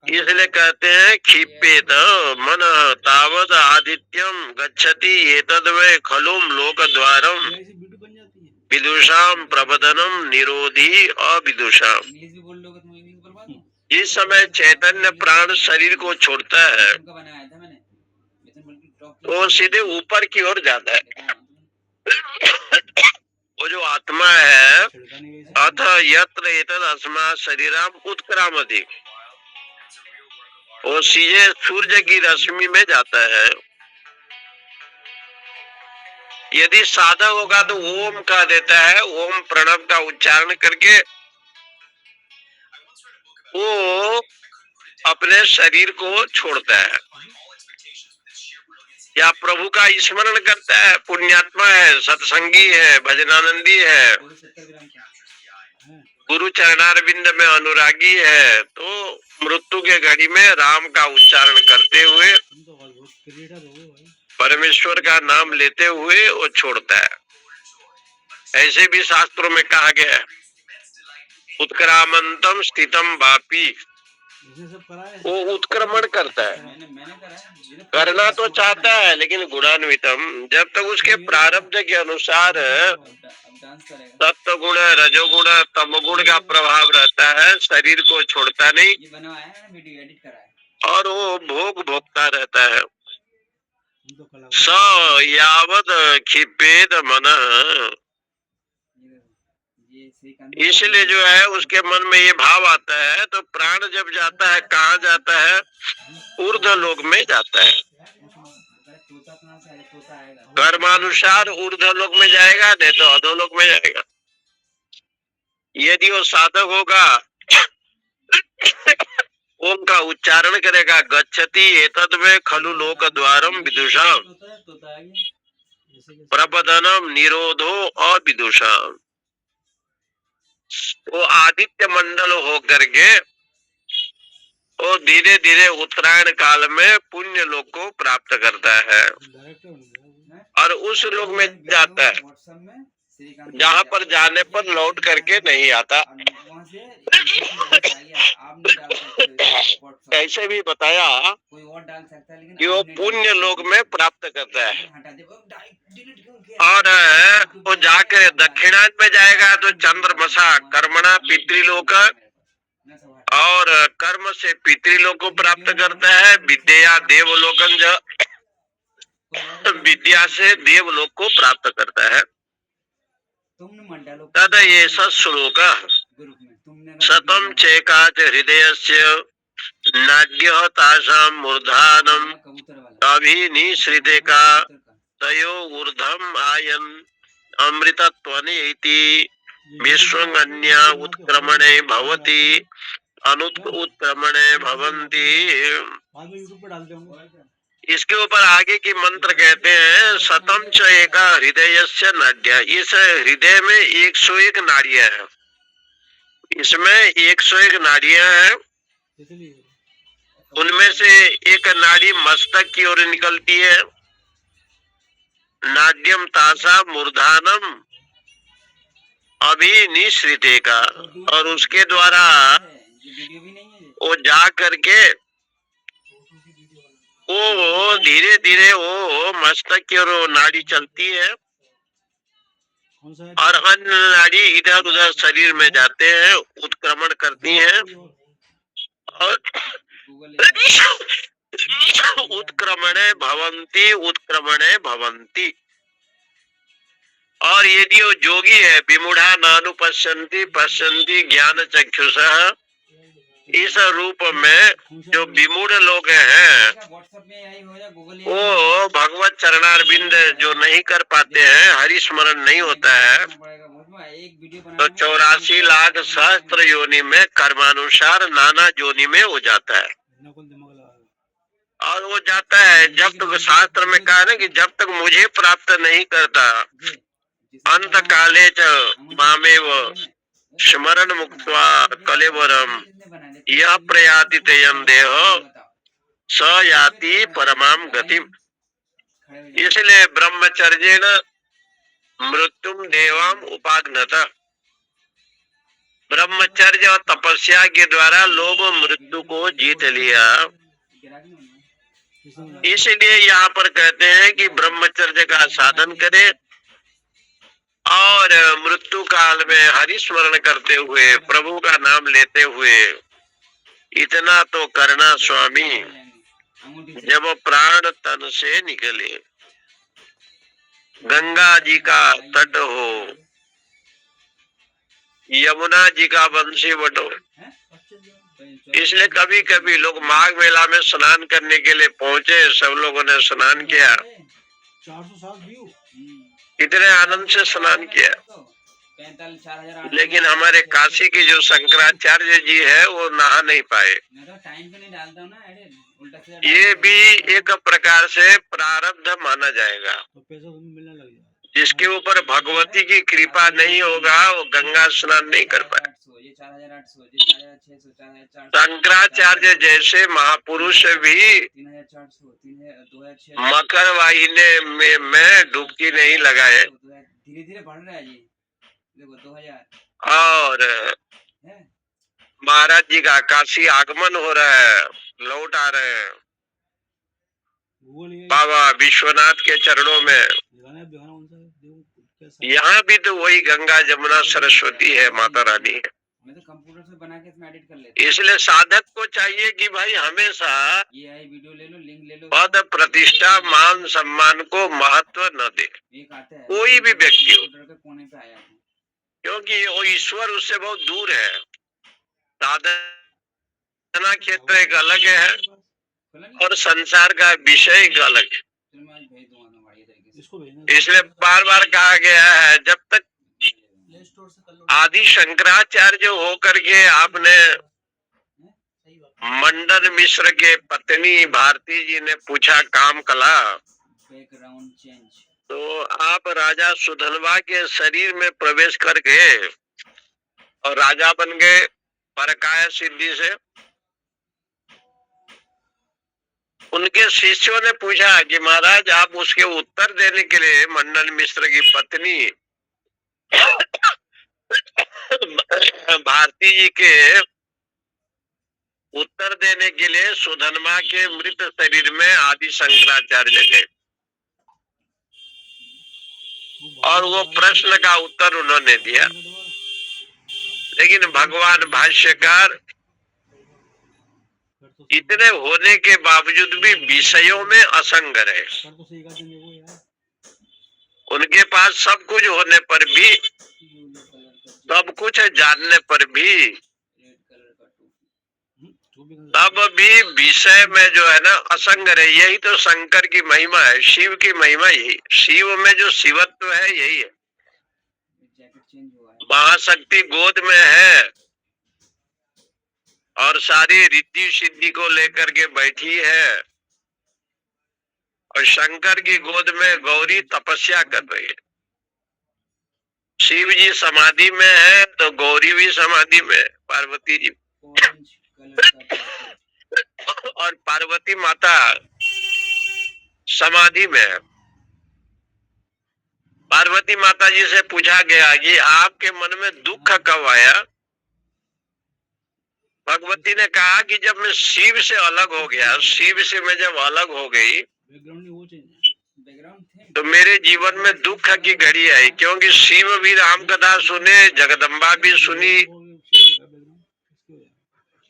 इसलिए कहते हैं क्षिपेत मन तावद आदित्यम गच्छति एतद् वै खलुम लोकद्वारम ऐसी वीडियो बन जाती है। विदुषाम प्रबधनम निरोधी अविदुषाम। इंग्लिश भी बोल लोगे तुम, इंग्लिश बोलवा दूं? जिस समय चैतन्य प्राण शरीर को छोड़ता है उनका बनाया था मैंने, लेकिन बिल्कुल टॉप तो वो सीधे ऊपर की ओर जाता है। आत्मा है, छिड़का नहीं गई अथ यत्र एतद अस्मा शरीराम उत्क्रामति, वो सीधे सूर्य की रश्मि में जाता है। यदि साधक होगा तो ओम कह देता है, ओम प्रणव का उच्चारण करके वो अपने शरीर को छोड़ता है या प्रभु का स्मरण करता है। पुण्यात्मा है, सत्संगी है, भजनानंदी है, पूरे 70 ग्राम का गुरु चरणारविंद में अनुरागी है, तो मृत्यु के घड़ी में राम का उच्चारण करते हुए, तुम तो बहुत क्रिएटर हो भाई। परमेश्वर का नाम लेते हुए वो छोड़ता है। ऐसे भी शास्त्रों में कहा गया है, उत्क्रामंतम स्थितम वापी, इसने सब करा है। वो उत्क्रमण करता है। मैंने करा है, ये करना तो चाहता है लेकिन गुणान्वितम, जब तक उसके प्रारब्ध के अनुसार अब डांस करेगा। सत्व गुण, रजोगुण, तमगुण का प्रभाव रहता है, शरीर को छोड़ता नहीं ये बनवाया है ना, वीडियो एडिट करा है। और वो भोग भोगता रहता है। तुम तो कला स यावद क्षिपेद मन, ये श्रीकांत इसलिए जो है उसके मन में ये भाव आता है, तो प्राण जब जाता है कहाँ जाता है? ऊर्ध्व लोक में जाता है। तोता कहाँ से आएगा? तोता आएगा। कर्मानुसार ऊर्ध्व लोक में जाएगा, नहीं तो अधोलोक में जाएगा। यदि वो साधक होगा ओम का उच्चारण करेगा, गच्छति एतद में खलु लोक द्वारम विदुषाम तोता आ गया। प्रबदनम निरोधो अविदुषाम। वो आदित्य मंडल हो करके वो धीरे धीरे उत्तरायण काल में पुण्य लोक को प्राप्त करता है डायरेक्टर बन गया। और उस लोक में जाता है व्हाट्सएप में श्रीकांत जहाँ पर जाने पर लौट करके नहीं आता। वहाँ से आप नहीं डाल सकते व्हाट्सएप, ऐसे भी बताया कोई और डाल सकता है, लेकिन कि वो आप नहीं डाल पुण्य सकते। लोक में प्राप्त करता है। हटा दे, डिलीट क्यों किया? और वो जाकर दक्षिणांत में जाएगा तो चंद्रमसा कर्मणा पितृलोक, और कर्म से पितृलोक को प्राप्त करता है। विद्या देवलोकन, जो विद्या से देवलोक को प्राप्त करता है। तुमने मत डालो तद ये श्लोक ग्रुप में, तुमने शतम चेकाच हृदयस्य नाड्य तासाम मूर्धानम कबूतर वाला अभिनिश्रिते का तयो ऊर्ध्वम आयन अमृतत्वनि इति विश्वन्या उत्क्रमणे भवति अनुत उत्क्रमणे भवन्ति। बाद में यूट्यूब पे डालते होंगे। इसके ऊपर आगे की मंत्र कहते हैं, शतम च एका हृदयस्य नाड्य, इस हृदय में 101 नाड़ियां हैं। इसमें 101 नाड़ियां हैं। इसलिए उनमें से एक नाड़ी मस्तक की ओर निकलती है, नाड्यम तासा मूर्धानम अभिनिश्रिते का, और उसके द्वारा वीडियो भी नहीं है। वो जा करके वो धीरे धीरे वो मस्तक की ओर नाड़ी चलती है कौन सा है? और अन्य नाड़ी इधर उधर शरीर में जाते हैं, उत्क्रमण करती हैं और उत्क्रमणे भवंती, उत्क्रमणे भवंती। और यदि वो जोगी है, विमूढ़ा नानु पश्यन्ति पश्यन्ति ज्ञान चक्षुषः, इस रूप में जो विमूढ़ लोग हैं व्हाट्सएप में यही हो या गूगल वो भगवत चरणारविंद जो नहीं कर पाते हैं, हरि स्मरण नहीं होता है, एक वीडियो तो 84 लाख सहस्त्र योनि में कर्मानुसार नाना योनि में हो जाता है। नकुल दिमाग लगा। और वो जाता है, जब तक शास्त्र में कहा ना कि जब तक मुझे प्राप्त नहीं करता, अंत काले च मामेव स्मरण मुक्त्वा कलेवरम यह प्रयाति तेयम देह स याति परमाम गतिम। इसलिए ब्रह्मचर्येण मृत्युम देवम उपाग्नत, ब्रह्मचर्य और तपस्या के द्वारा लोग मृत्यु को जीत लिया। इसलिए यहाँ पर कहते हैं कि ब्रह्मचर्य का साधन करें और मृत्यु काल में हरि स्मरण करते हुए, प्रभु का नाम लेते हुए, इतना तो करना स्वामी जब प्राण तन से निकले। गंगा जी का तट हो, यमुना जी का बंसी बटो। इसलिए कभी कभी लोग माघ मेला में स्नान करने के लिए पहुंचे, सब लोगों ने स्नान किया, 407 व्यू। इतने आनंद से स्नान किया। 45,000 लेकिन हमारे काशी की जो शंकराचार्य जी है वो नहा नहीं पाए। मैं तो टाइम पे नहीं डालता हूँ ना एडिट, उल्टा सीधा ये डालता भी हूँ। एक प्रकार से प्रारब्ध माना जाएगा। तो पैसा तुम्हें मिलने लग जाएगा। जिसके ऊपर भगवती की कृपा नहीं होगा वो गंगा स्नान नहीं कर पाए। 4,800, ये 4,800, ये 4,600, 4,400, शंकराचार्य जैसे महापुरुष भी 3,400, 2,600, मकर वाहिनी में डुबकी नहीं लगाए। धीरे धीरे बढ़ रहा है जी। देखो 2,000 और है। महाराज जी का काशी आगमन हो रहा है, लौट आ रहे हैं गूगल ये बाबा विश्वनाथ के चरणों में। दिखाना है, दिखाना कौन सा है, देखो कैसा है। यहाँ भी तो वही गंगा जमुना सरस्वती है, माता रानी है। मैं तो कंप्यूटर से बना के इसमें एडिट कर लेता हूँ। इसलिए साधक को चाहिए कि भाई हमेशा ये आई वीडियो ले लो, लिंक ले लो, पद प्रतिष्ठा मान सम्मान को महत्व न दे, एक आता है कोई भी व्यक्ति हो, कंप्यूटर के कोने पे आया हूँ। क्योंकि वो ईश्वर उससे बहुत दूर है। साधना क्षेत्र एक अलग है खोला नहीं? और संसार का विषय एक अलग है। चलो मैं आज भेज दूंगा ना बढ़िया तरीके से। इसको भेजना इसलिए बार बार कहा गया है, जब तक प्ले स्टोर से कर लो। आदि शंकराचार्य होकर के आपने सही बात। मंडन मिश्र के पत्नी भारती जी ने पूछा काम कला, बैकग्राउंड चेंज। तो आप राजा सुधनवा के शरीर में प्रवेश कर गए और राजा बन गए परकाय सिद्धि से। उनके शिष्यों ने पूछा कि महाराज आप उसके उत्तर देने के लिए मंडन मिश्र की पत्नी भारती जी के उत्तर देने के लिए सुधनमा के मृत शरीर में आदि शंकराचार्य गए और वो प्रश्न का उत्तर उन्होंने दिया। लेकिन भगवान भाष्यकार इतने होने के बावजूद भी विषयों में असंग रहे। कर तो सही कहते हैं वो यार। उनके पास सब कुछ होने पर भी, सब कुछ जानने पर भी, रेड कलर का टोपी। जो भी तब भी विषय में जो है ना असंग रहे। यही तो शंकर की महिमा है, शिव की महिमा यही। शिव में जो शिवत्व है यही है। जैकेट चेंज हुआ है। महाशक्ति गोद में है और सारी रिद्धि सिद्धि को लेकर के बैठी है और शंकर की गोद में गौरी तपस्या कर रही है। शिव जी समाधि में है तो गौरी भी समाधि में है, पार्वती जी। ऑरेंज कलर का टोपी। और पार्वती माता समाधि में है। पार्वती माता जी से पूछा गया कि आपके मन में दुख कब आया? भगवती ने कहा कि जब मैं शिव से अलग हो गया, शिव से मैं जब अलग हो गई बैकग्राउंड नहीं वो चाहिए। बैकग्राउंड थे। तो मेरे जीवन में दुख की घड़ी आई, क्योंकि शिव भी राम कथा सुने, जगदम्बा भी सुनी,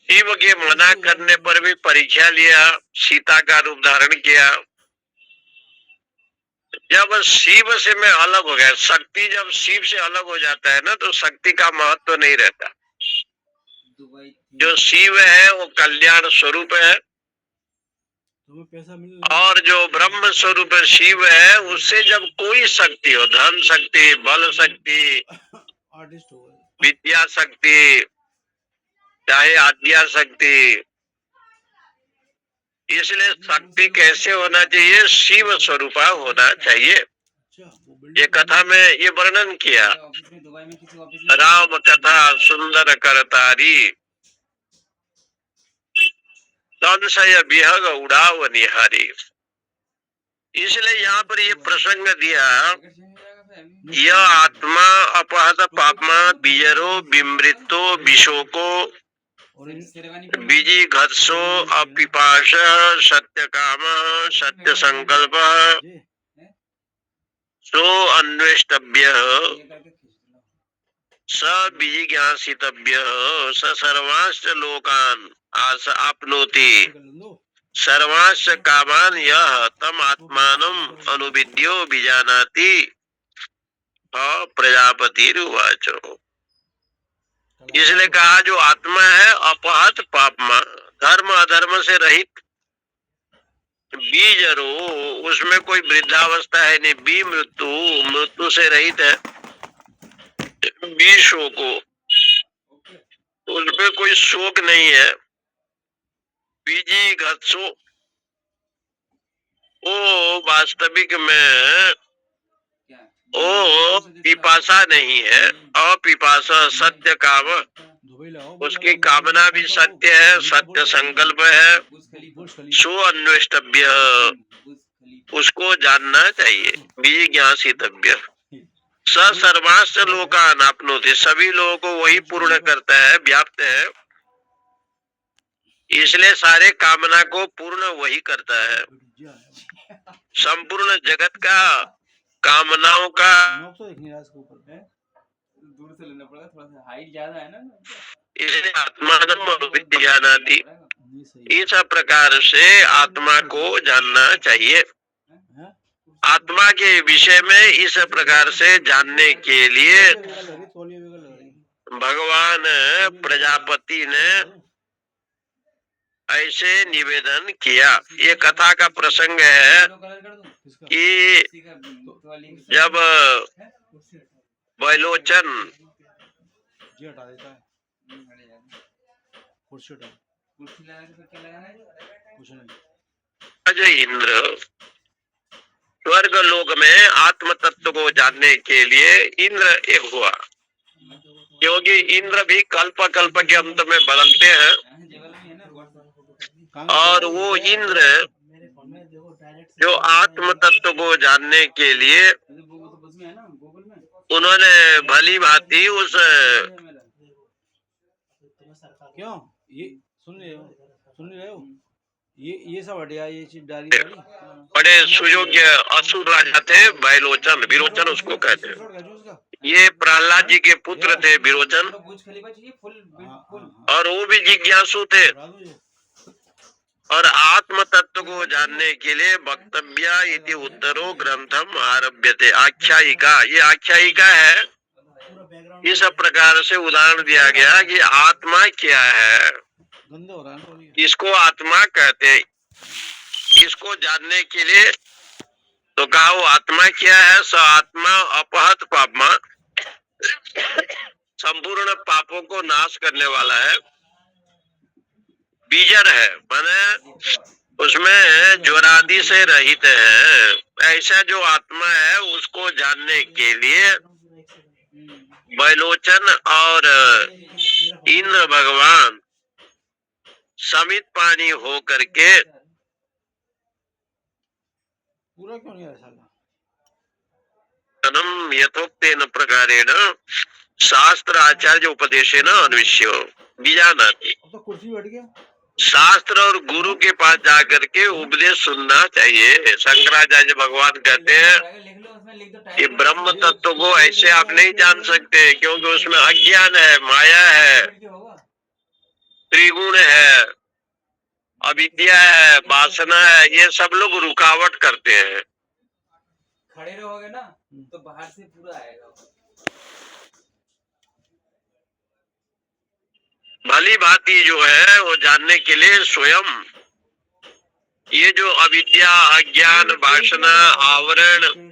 शिव के मना करने पर भी परीक्षा लिया, सीता का रूप धारण किया। जब शिव से मैं अलग हो गया, शक्ति जब शिव से अलग हो जाता है ना तो शक्ति का महत्व नहीं रहता। दुबई जो शिव है वो कल्याण स्वरूप है तुम्हें पैसा मिल और जो ब्रह्म स्वरूप शिव है उससे जब कोई शक्ति हो, धन शक्ति, बल शक्ति, आर्टिस्ट हो गए। विद्या शक्ति, चाहे आद्या शक्ति, इसलिए शक्ति कैसे होना चाहिए? शिव स्वरूपा होना चाहिए। अच्छा वो ये बिल्डिंग कथा में ये वर्णन किया। ऑफिस में, दुबई में किसी ऑफिस में राम कथा सुंदर करतारी, संशय विहग उड़ाव निहारी। इसलिए यहाँ पर ये प्रसंग दिया, जैकेट चेंज हो जाएगा फिर अभी। यह आत्मा अपहत पापमा बिजरो विमृतो विशोको और इन शेरवानी पे बीजी घत्सो अपिपाश सत्य काम सत्य संकल्प ये सो अन्वेष्टव्य ये करके खींच लो। स विजिज्ञासितव्य स सर्वांश्च लोकान आस आपनोति कर लो। सर्वांश्च कामान यह तम आत्मानम अनुविद्यो विजानाति प्रजापतिरुवाच। इसलिए कहा जो आत्मा है अपहत पापमा, धर्म अधर्म से रहित बीज रो, उसमें कोई वृद्धावस्था है नहीं, बी मृत्यु, मृत्यु से रहित है, बी शोको, उसमें कोई शोक नहीं है, बीजी घत्सो, वो वास्तविक में वो पिपासा नहीं है, अपिपासा सत्य काम, दुबई लगाओ, उसकी कामना भी सत्य है, सत्य संकल्प है, सो अन्वेष्टव्य, उसको जानना चाहिए, विज्ञासितव्य, स सर्वास्त्र लोकान आपनोति, सभी लोगों को वही पूर्ण करता है, व्याप्त है, इसलिए सारे कामना को पूर्ण वही करता है, संपूर्ण जगत का कामनाओं का नोक तो देखने रहा इसके ऊपर है, दूर से लेना पड़ेगा, थोड़ा सा हाइट ज्यादा है ना। इसलिए आत्मानम विज्ञानादि, नहीं सही इस प्रकार से आत्मा को जानना चाहिए। है। आत्मा के विषय में इस प्रकार से जानने के लिए तौलिया लग रही भगवान प्रजापति ने ऐसे निवेदन किया। ये कथा का प्रसंग है किसका कि जब बैलोचन जी हटा देता है, कुर्सी हटा, कुछ नहीं अजय इंद्र स्वर्ग लोक में आत्म तत्व को जानने के लिए इंद्र एक हुआ, क्योंकि इंद्र भी कल्प कल्प के अंत में बदलते हैं, और वो इंद्र जो आत्म तत्व को जानने के लिए उन्होंने भली भांति उस क्यों ये सुन रहे हो ये सब हटिया, ये चीज डाली डाली बड़े सुयोग्य असुर राजा थे बैलोचन, विरोचन उसको कहते हैं। ये प्रहलाद जी के पुत्र थे विरोचन, और वो भी जिज्ञासु थे, और आत्म तत्व को जानने के लिए वक्तव्य इति उत्तरो ग्रंथम आरभ्य थे, आख्यायिका, ये आख्यायिका है। इस प्रकार से उदाहरण दिया गया कि आत्मा क्या है, गंदा हो रहा है ना, इसको आत्मा कहते हैं। इसको जानने के लिए तो कहा वो आत्मा क्या है, स आत्मा अपहत पापमा, संपूर्ण पापों को नाश करने वाला है, बीजर है, माने उसमें ज्वरादि से रहित है। ऐसा जो आत्मा है उसको जानने के लिए बैलोचन और इंद्र भगवान समित पानी हो करके पूरा क्यों नहीं है साला, तनम यथोक्तेन प्रकारेण शास्त्र आचार्य उपदेशेन अन्विष्यो बीजानाति, अब तो कुर्सी बैठ गया, शास्त्र और गुरु के पास जाकर के उपदेश सुनना चाहिए। शंकराचार्य भगवान कहते हैं कि ब्रह्म तत्व को ऐसे आप नहीं जान सकते, क्योंकि उसमें अज्ञान है, माया है, त्रिगुण है, अविद्या है, वासना है, ये सब लोग रुकावट करते हैं। खड़े रहोगे ना तो बाहर से पूरा आएगा। भली भांति जो है वो जानने के लिए स्वयं ये जो अविद्या, अज्ञान, वासना, आवरण,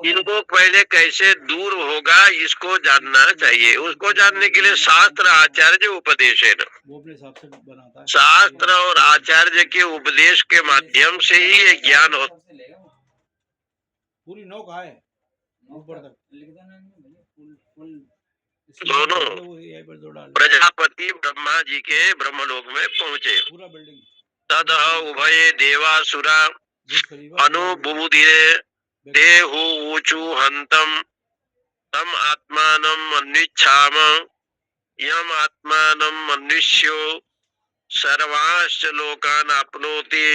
इनको पहले कैसे दूर होगा इसको जानना चाहिए। उसको जानने के लिए शास्त्र आचार्य उपदेश है, वो अपने हिसाब से बनाता है। शास्त्र और आचार्य के उपदेश के माध्यम से ही ये ज्ञान होता। पूरी नौ कहाँ है ऊपर तक, दोनों प्रजापति ब्रह्मा जी के ब्रह्मलोक में पहुँचे। पूरा बिल्डिंग तद उभय देवासुरा अनुभूतिरे देहु ऊचु हंतम तम आत्मानम अन्विच्छाम यम आत्मानम अन्विष्यो सर्वांश्च लोकान आपनोति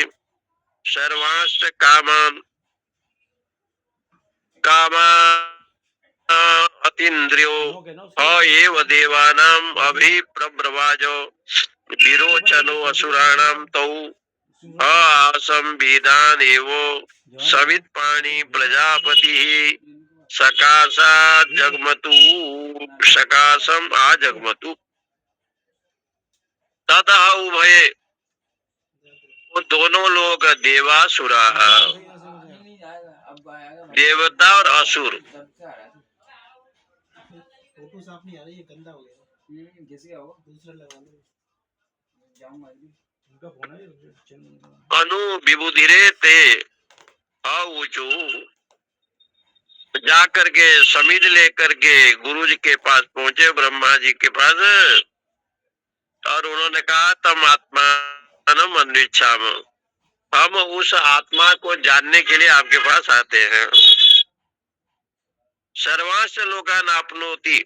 सर्वांश्च कामान अतीन्द्रियो एव देवानाम अभिप्रब्रवाजो विरोचनो असुराणाम तौ असंविधान एवो सवित पाणी प्रजापति सकाशा जगमतु सकाशम आ जगमतु ततः उभये, वो दोनों लोग देवासुरा, नहीं जाएगा, अब आएगा भाई। देवता और असुर, तब से आ रहा था। फोटो साफ नहीं आ रही है, गंदा हो गया। घिस गया वो, दूसरा लगा लो। जाऊंगा अभी। उनका फोन है अनु विबुधिरे ते ऊंचू, जा करके समिध लेकर के गुरु जी के पास पहुंचे, ब्रह्मा जी के पास, और उन्होंने कहा तम आत्मानम अन्विच्छाम, हम उस आत्मा को जानने के लिए आपके पास आते हैं। सर्वांश लोकान आपनोति,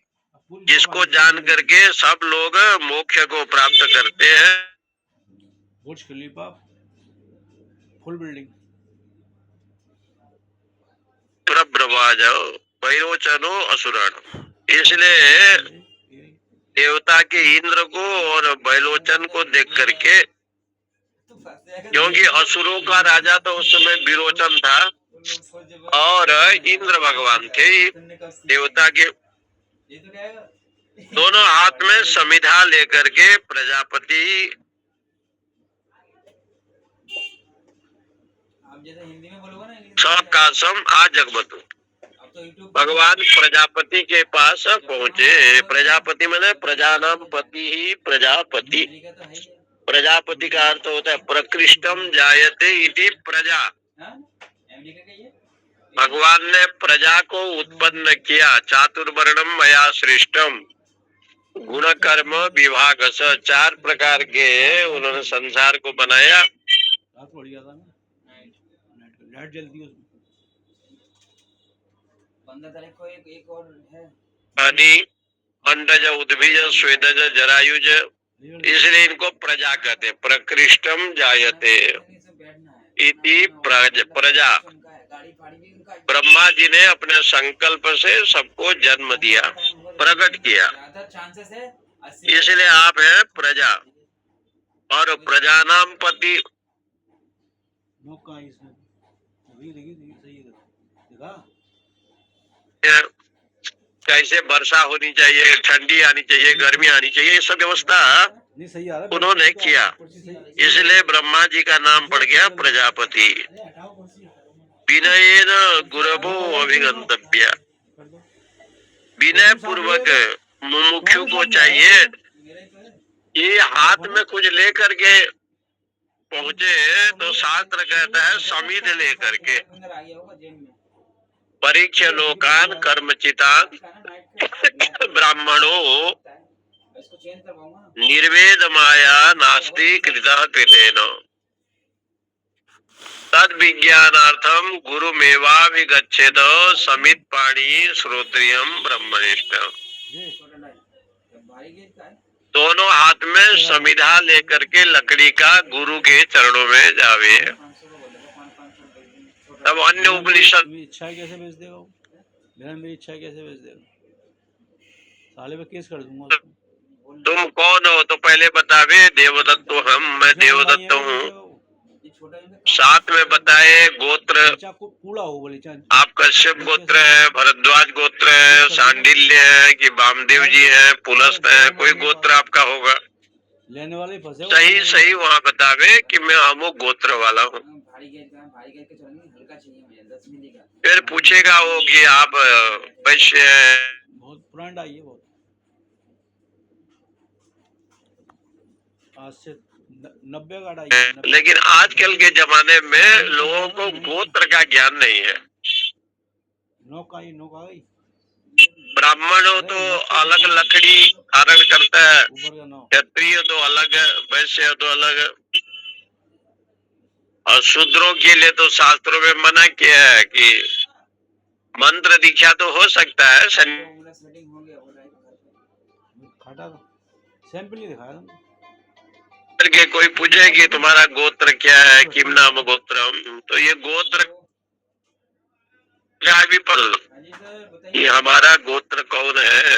जिसको जान करके सब लोग मोक्ष को प्राप्त करते हैं। बुर्ज खलीफा फुल बिल्डिंग। प्रब्रवाज वैरोचनो असुरण, इसलिए देवता के इंद्र को और बैलोचन को देख करके, तू फंस जाएगा। क्योंकि असुरों का राजा तो उस समय विरोचन था और इंद्र भगवान थे देवता के। ये तो कहेगा दोनों हाथ में समिधा लेकर के प्रजापति, आप जैसे हिंदी में बोलोगे ना, इंग्लिश में सकाशम आ जगमतु, अब तो यूट्यूब भगवान प्रजापति के पास पहुंचे। प्रजापति मैंने प्रजा नाम पति ही प्रजापति, लिखा तो है ही है। प्रजापति का अर्थ होता है प्रकृष्टम जायते इति प्रजा। हाँ? अमेरिका का ये भगवान ने प्रजा को उत्पन्न किया, चातुर्वर्णम मया सृष्टम, गुण कर्म विभाग स, 4 प्रकार के उन्होंने संसार को बनाया। रात बढ़ गया था ना, लाइट जलती है उसमें। 15 तारीख को एक और है। अनि अंडज उद्भिज स्वेदज जरायुज, इसलिए इनको प्रजा कहते हैं। प्रकृष्टम जायते इति प्रजा। गाड़ी फाड़ी भी उनका ब्रह्मा जी ने अपने संकल्प से सबको जन्म दिया, प्रकट किया, ज्यादा चांसेस है 80। इसलिए आप हैं प्रजा। और प्रजा नाम पति, मौका है इसमें। देखिए देखिए देखिए, सही है, देखा। कैसे वर्षा होनी चाहिए, ठंडी आनी चाहिए, गर्मी आनी चाहिए, ये सब व्यवस्था नहीं सही आ रहा है। उन्होंने किया, इसलिए ब्रह्मा जी का नाम पड़ गया प्रजापति। विनयेन गुरवो अभिगंतव्य, विनय पूर्वक मुमुक्षु को चाहिए ये हाथ में कुछ लेकर के पहुंचे, तो शास्त्र कहता है समिध लेकर के, अंदर आ गया होगा जेब में। परीक्ष लोकान कर्मचितान ब्राह्मणो इसको चेंज करवाऊंगा ना। निर्वेद माया नास्ति कृतः कृतेन, तद विज्ञानार्थम गुरुमेवाभिगच्छेद समित पाणी श्रोत्रियम ब्रह्मनिष्ठ। छोटा लाइट भारी गेज का है। दोनों हाथ में समिधा लेकर के लकड़ी का गुरु के चरणों में जावे। 500 का बोलेगा, 500 दे देंगे। छोटा तब अन्य उपनिषद, मेरी इच्छा कैसे बेच देगा वो? मेरी इच्छा कैसे बेच देगा? साले पे केस कर दूंगा उसको। तुम कौन हो तो पहले बतावे। देवदत्त हम, मैं देवदत्त हूँ। ये छोटा इनका साथ में बताए गोत्र, बच्चा को कूड़ा हो बोले चाहे। आप कश्यप गोत्र है, भरद्वाज गोत्र है, सांडिल्य है कि वामदेव जी है, पुलस्त है, कोई गोत्र आपका होगा। लेने वाले ही फंसे। सही सही वहाँ बतावे कि मैं अमुक गोत्र वाला हूँ। भारी गेज का है, भारी गेज के चलेंगे, हल्का चाहिए मुझे 10 मिली का। फिर पूछेगा वो कि आप वैश्य हैं। बहुत पुराना आई है बहुत। आज से 90 का डाई है, 90। लेकिन आजकल के जमाने में लोगों को गोत्र का ज्ञान नहीं है। नौका आई, नौका गई ब्राह्मण हो तो अलग लकड़ी धारण करता है, ऊपर का नौ। क्षत्रिय तो अलग है, वैश्य हो तो अलग है। और शूद्रों के लिए तो शास्त्रों में मना किया है कि मंत्र दीक्षा तो हो सकता है। तो मेरा सेटिंग हो गया, हो रहा है घर पे। खाटा था, सैंपल ही दिखाया था। करके कोई पूछे कि तुम्हारा गोत्र क्या है, किम नाम गोत्रम, तो ये गोत्र का भी पढ़ लो हाँ जी सर कि बताइए हमारा गोत्र कौन है।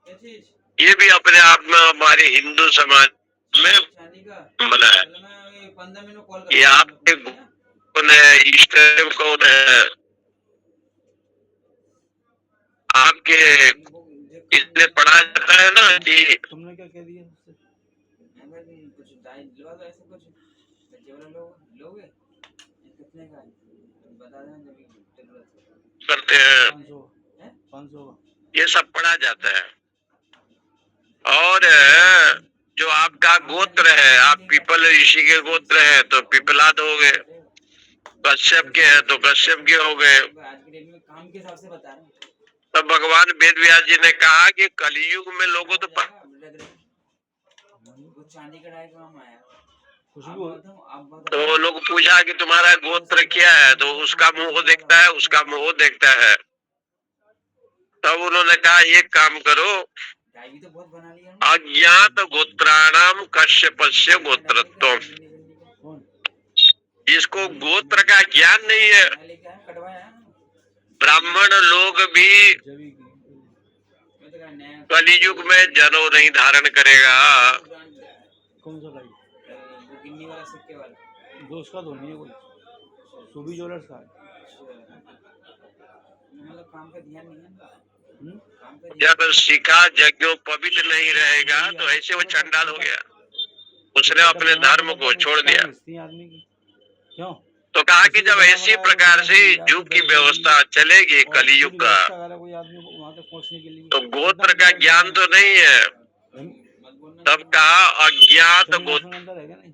क्या चीज। ये भी अपने आप में हमारे हिंदू समाज में शादी का बना है। चलो मैं 15 मिनट कॉल ये आपके कौन है, इष्ट देव कौन है, आपके इसलिए पढ़ा जाता है ना कि तुमने क्या कह दिया उससे? मैं कहा कुछ डाई दिलवा दो, ऐसे कुछ बच्चे वाला लोगे ये कितने का है बता देना जब जरूरत हो। करते हैं 500 हैं? 500 ये सब पढ़ा जाता है। और जो आपका गोत्र है, आप पीपल ऋषि के गोत्र है तो पिपलाद हो गए, कश्यप के हैं तो कश्यप के हो गए। आज के डेट में काम के हिसाब से बता रहा हूँ। तो भगवान वेद व्यास जी ने कहा कि कलयुग में लोगों तो कुछ चांदी का डाई काम आया। कुछ भी हो। तो वो लोग पूछा कि तुम्हारा गोत्र क्या है, तो उसका मुंह देखता है, उसका मुंह देखता है। तब उन्होंने कहा एक काम करो, डाई भी तो बहुत बना लिया है। अज्ञात गोत्राणाम कश्यपस्य गोत्रत्वम। कौन? जिसको गोत्र का ज्ञान नहीं है, मैं लेके आया कटवाया ब्राह्मण लोग भी जबी की मैं तो कहा नया कलयुग में जनेऊ नहीं धारण करेगा। कौन सा भाई? वो गिन्नी वाला सिक्के वाला दोस्त का तो नहीं है कोई, सुबी ज्वेलर्स का है। मतलब काम का ध्यान नहीं है ना। हम्म? काम का जब शिखा यज्ञों पवित्र नहीं रहेगा तो ऐसे वो चंडाल हो गया, उसने अपने धर्म को छोड़ दिया। आदमी की क्यों? तो कहा कि जब ऐसी प्रकार से युग की व्यवस्था चलेगी कलयुग का, कोई आदमी को वहां तक पहुंचने के लिए तो गोत्र का ज्ञान तो नहीं है। मत बोलना तब कहा अज्ञात गोत्र। अंदर है क्या? नहीं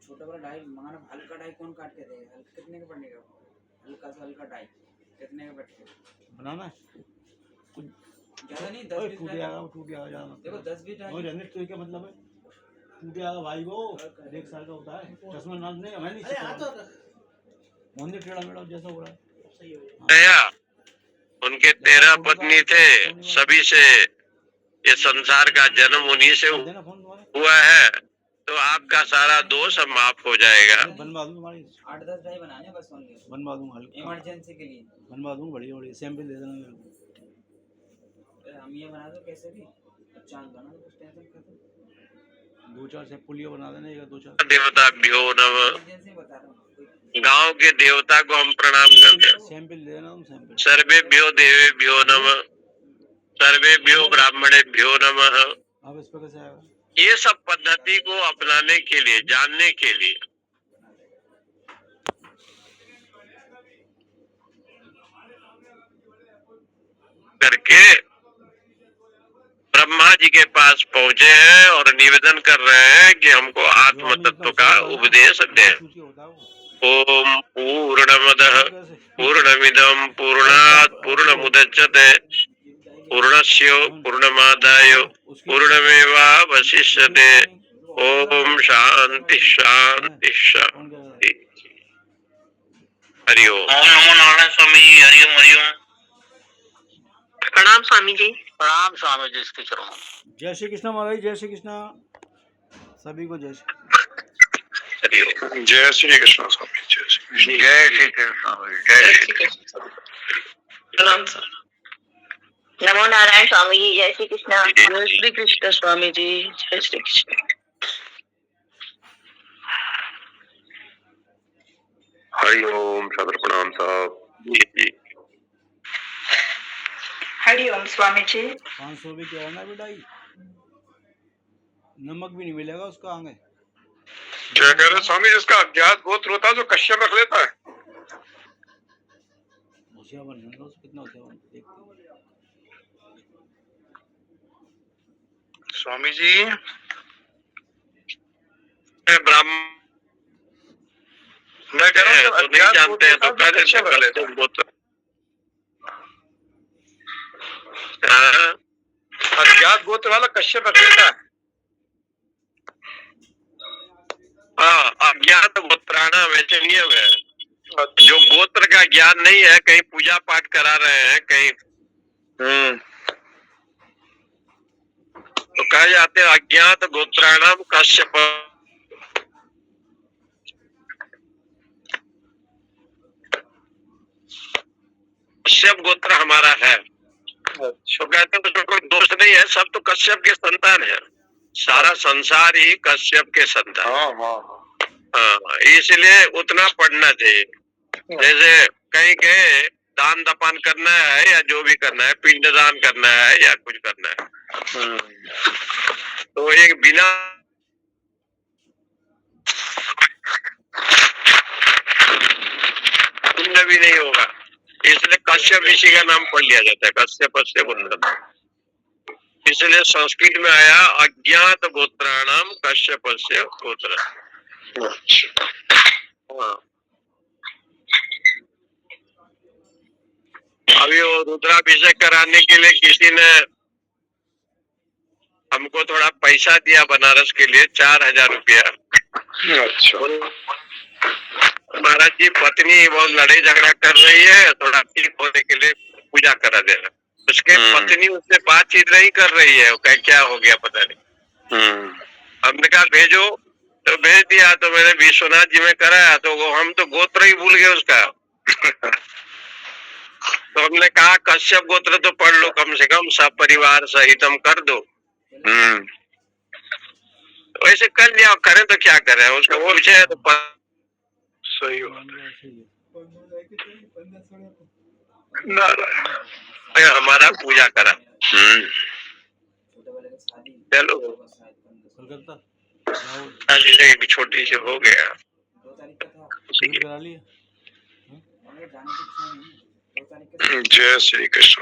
छोटा बड़ा डाई माना हल्का डाई कौन काट के देगा? हल्का कितने का पड़ने का? हल्का से हल्का डाई कितने का बैठेगा? बनाना है कुछ ज्यादा नहीं 10 20 टूट डाई जाएगा, टूट जाएगा। देखो 10 20 डाई और जनरेट तो क्या मतलब है? टूट जाएगा भाई, वो 1 साल का होता है। चश्मा नाम नहीं हमें नहीं मुंडे टेढ़ा मेढ़ा जैसा हो रहा है। गया उनके 13 पत्नी थे, सभी से ये संसार का जन्म उन्हीं से देना फोन तुम्हारे हुआ है, तो आपका सारा दोष अब माफ हो जाएगा। बनवा दूं तुम्हारी, 8-10 डाई बनाने बस ओनली बनवा दूंगा हल्का, इमरजेंसी के लिए। बनवा दूंगा बढ़िया बढ़िया सैंपल दे देना मेरे को। हम ये बना दो कैसे भी चांद बना दो, कुछ टेंशन खत्म। 2-4 से पुलिया बना देना, एक 2-4 देवता भ्यो नमः। इमरजेंसी बता रहा हूँ। गांव के देवता को हम प्रणाम करते हैं। सैंपल दे देना तुम, सैंपल। सर्वेभ्यो देवेभ्यो नमः, सर्वेभ्यो ब्राह्मणेभ्यो नमः। अब इस पर कैसे आएगा? ये सब पद्धति को अपनाने के लिए, जानने के लिए करके ब्रह्मा जी के पास पहुंचे हैं और निवेदन कर रहे हैं कि हमको आत्म तत्व का उपदेश दें। ओम पूर्णमदः पूर्णमिदं पूर्णात् पूर्णमुदच्यते पूर्णस्य पूर्णमादाय पूर्णमेवावशिष्यते। ओम शांति शांति शांति। हरि ओम। ओम नमो नारायण स्वामी जी। हरि ओम हरि ओम। प्रणाम स्वामी जी। प्रणाम स्वामी जी के चरणों में। जय श्री कृष्ण महाराज, जय श्री कृष्ण सभी को, जय श्री जय श्री कृष्ण स्वामी। जय श्री जय श्री कृष्ण। जय श्री कृष्ण। प्रणाम सर। नमो नारायण स्वामी जी, जय श्री कृष्ण। जय श्री कृष्ण स्वामी जी, जय श्री कृष्ण। हरि ओम सदर प्रणाम साहब। जी जी। हरि ओम स्वामी जी। 500 भी क्या ना बेटा, नमक भी नहीं मिलेगा उसका आगे। क्या कह रहे स्वामी? जिसका अज्ञात गोत्र होता है जो कश्यप रख लेता है। होशियार बन लो, कितना होशियार बन देखते हैं। स्वामी जी ब्राह्मण मैं कह रहा हूँ तो नहीं जानते हैं तो कश्यप रख लेते हैं गोत्र। अज्ञात गोत्र वाला कश्यप रख लेता है। हाँ, अज्ञात गोत्राणा वैसे नियम है। जो गोत्र का ज्ञान नहीं है, कहीं पूजा पाठ करा रहे हैं कहीं, तो कहे जाते हैं अज्ञात गोत्राणाम कश्यप। कश्यप गोत्र हमारा है। तो कहते हैं तो कोई दोष नहीं है, सब तो कश्यप के संतान है। सारा संसार ही कश्यप के संतान। हाँ, इसलिए उतना पढ़ना चाहिए। जैसे कहीं गए दान दफन करना है या जो भी करना है, पिंडदान करना है या कुछ करना है, तो एक बिना पुण्य भी नहीं होगा। इसलिए कश्यप ऋषि का नाम पढ़ लिया जाता है, कश्यपस्य पुण्य। इसलिए संस्कृत में आया अज्ञात गोत्राणाम कश्यपस्य गोत्र। हाँ। अभी वो रुद्राभिषेक कराने के लिए किसी ने हमको थोड़ा पैसा दिया बनारस के लिए, 4000 रुपया। अच्छा। महाराज जी पत्नी बहुत लड़ाई झगड़ा कर रही है, थोड़ा ठीक होने के लिए पूजा करा देना। उसके पत्नी उससे बातचीत नहीं कर रही है, वो क्या हो गया पता नहीं। हमने कहा भेजो, तो भेज दिया। तो मैंने विश्वनाथ जी में कराया, तो वो हम तो गोत्र ही भूल गए उसका। तो हमने कहा कश्यप गोत्र तो पढ़ लो कम से कम, सब परिवार सहितम कर दो। वैसे कर लिया, करें तो क्या करें, उसका वो विषय है तो सही हो। हमारा पूजा करा। चलो एक छोटी सी हो गया। 2 तारीख का था, करा लिया। जाने की इच्छा नहीं है। 2 तारीख का जय श्री कृष्ण।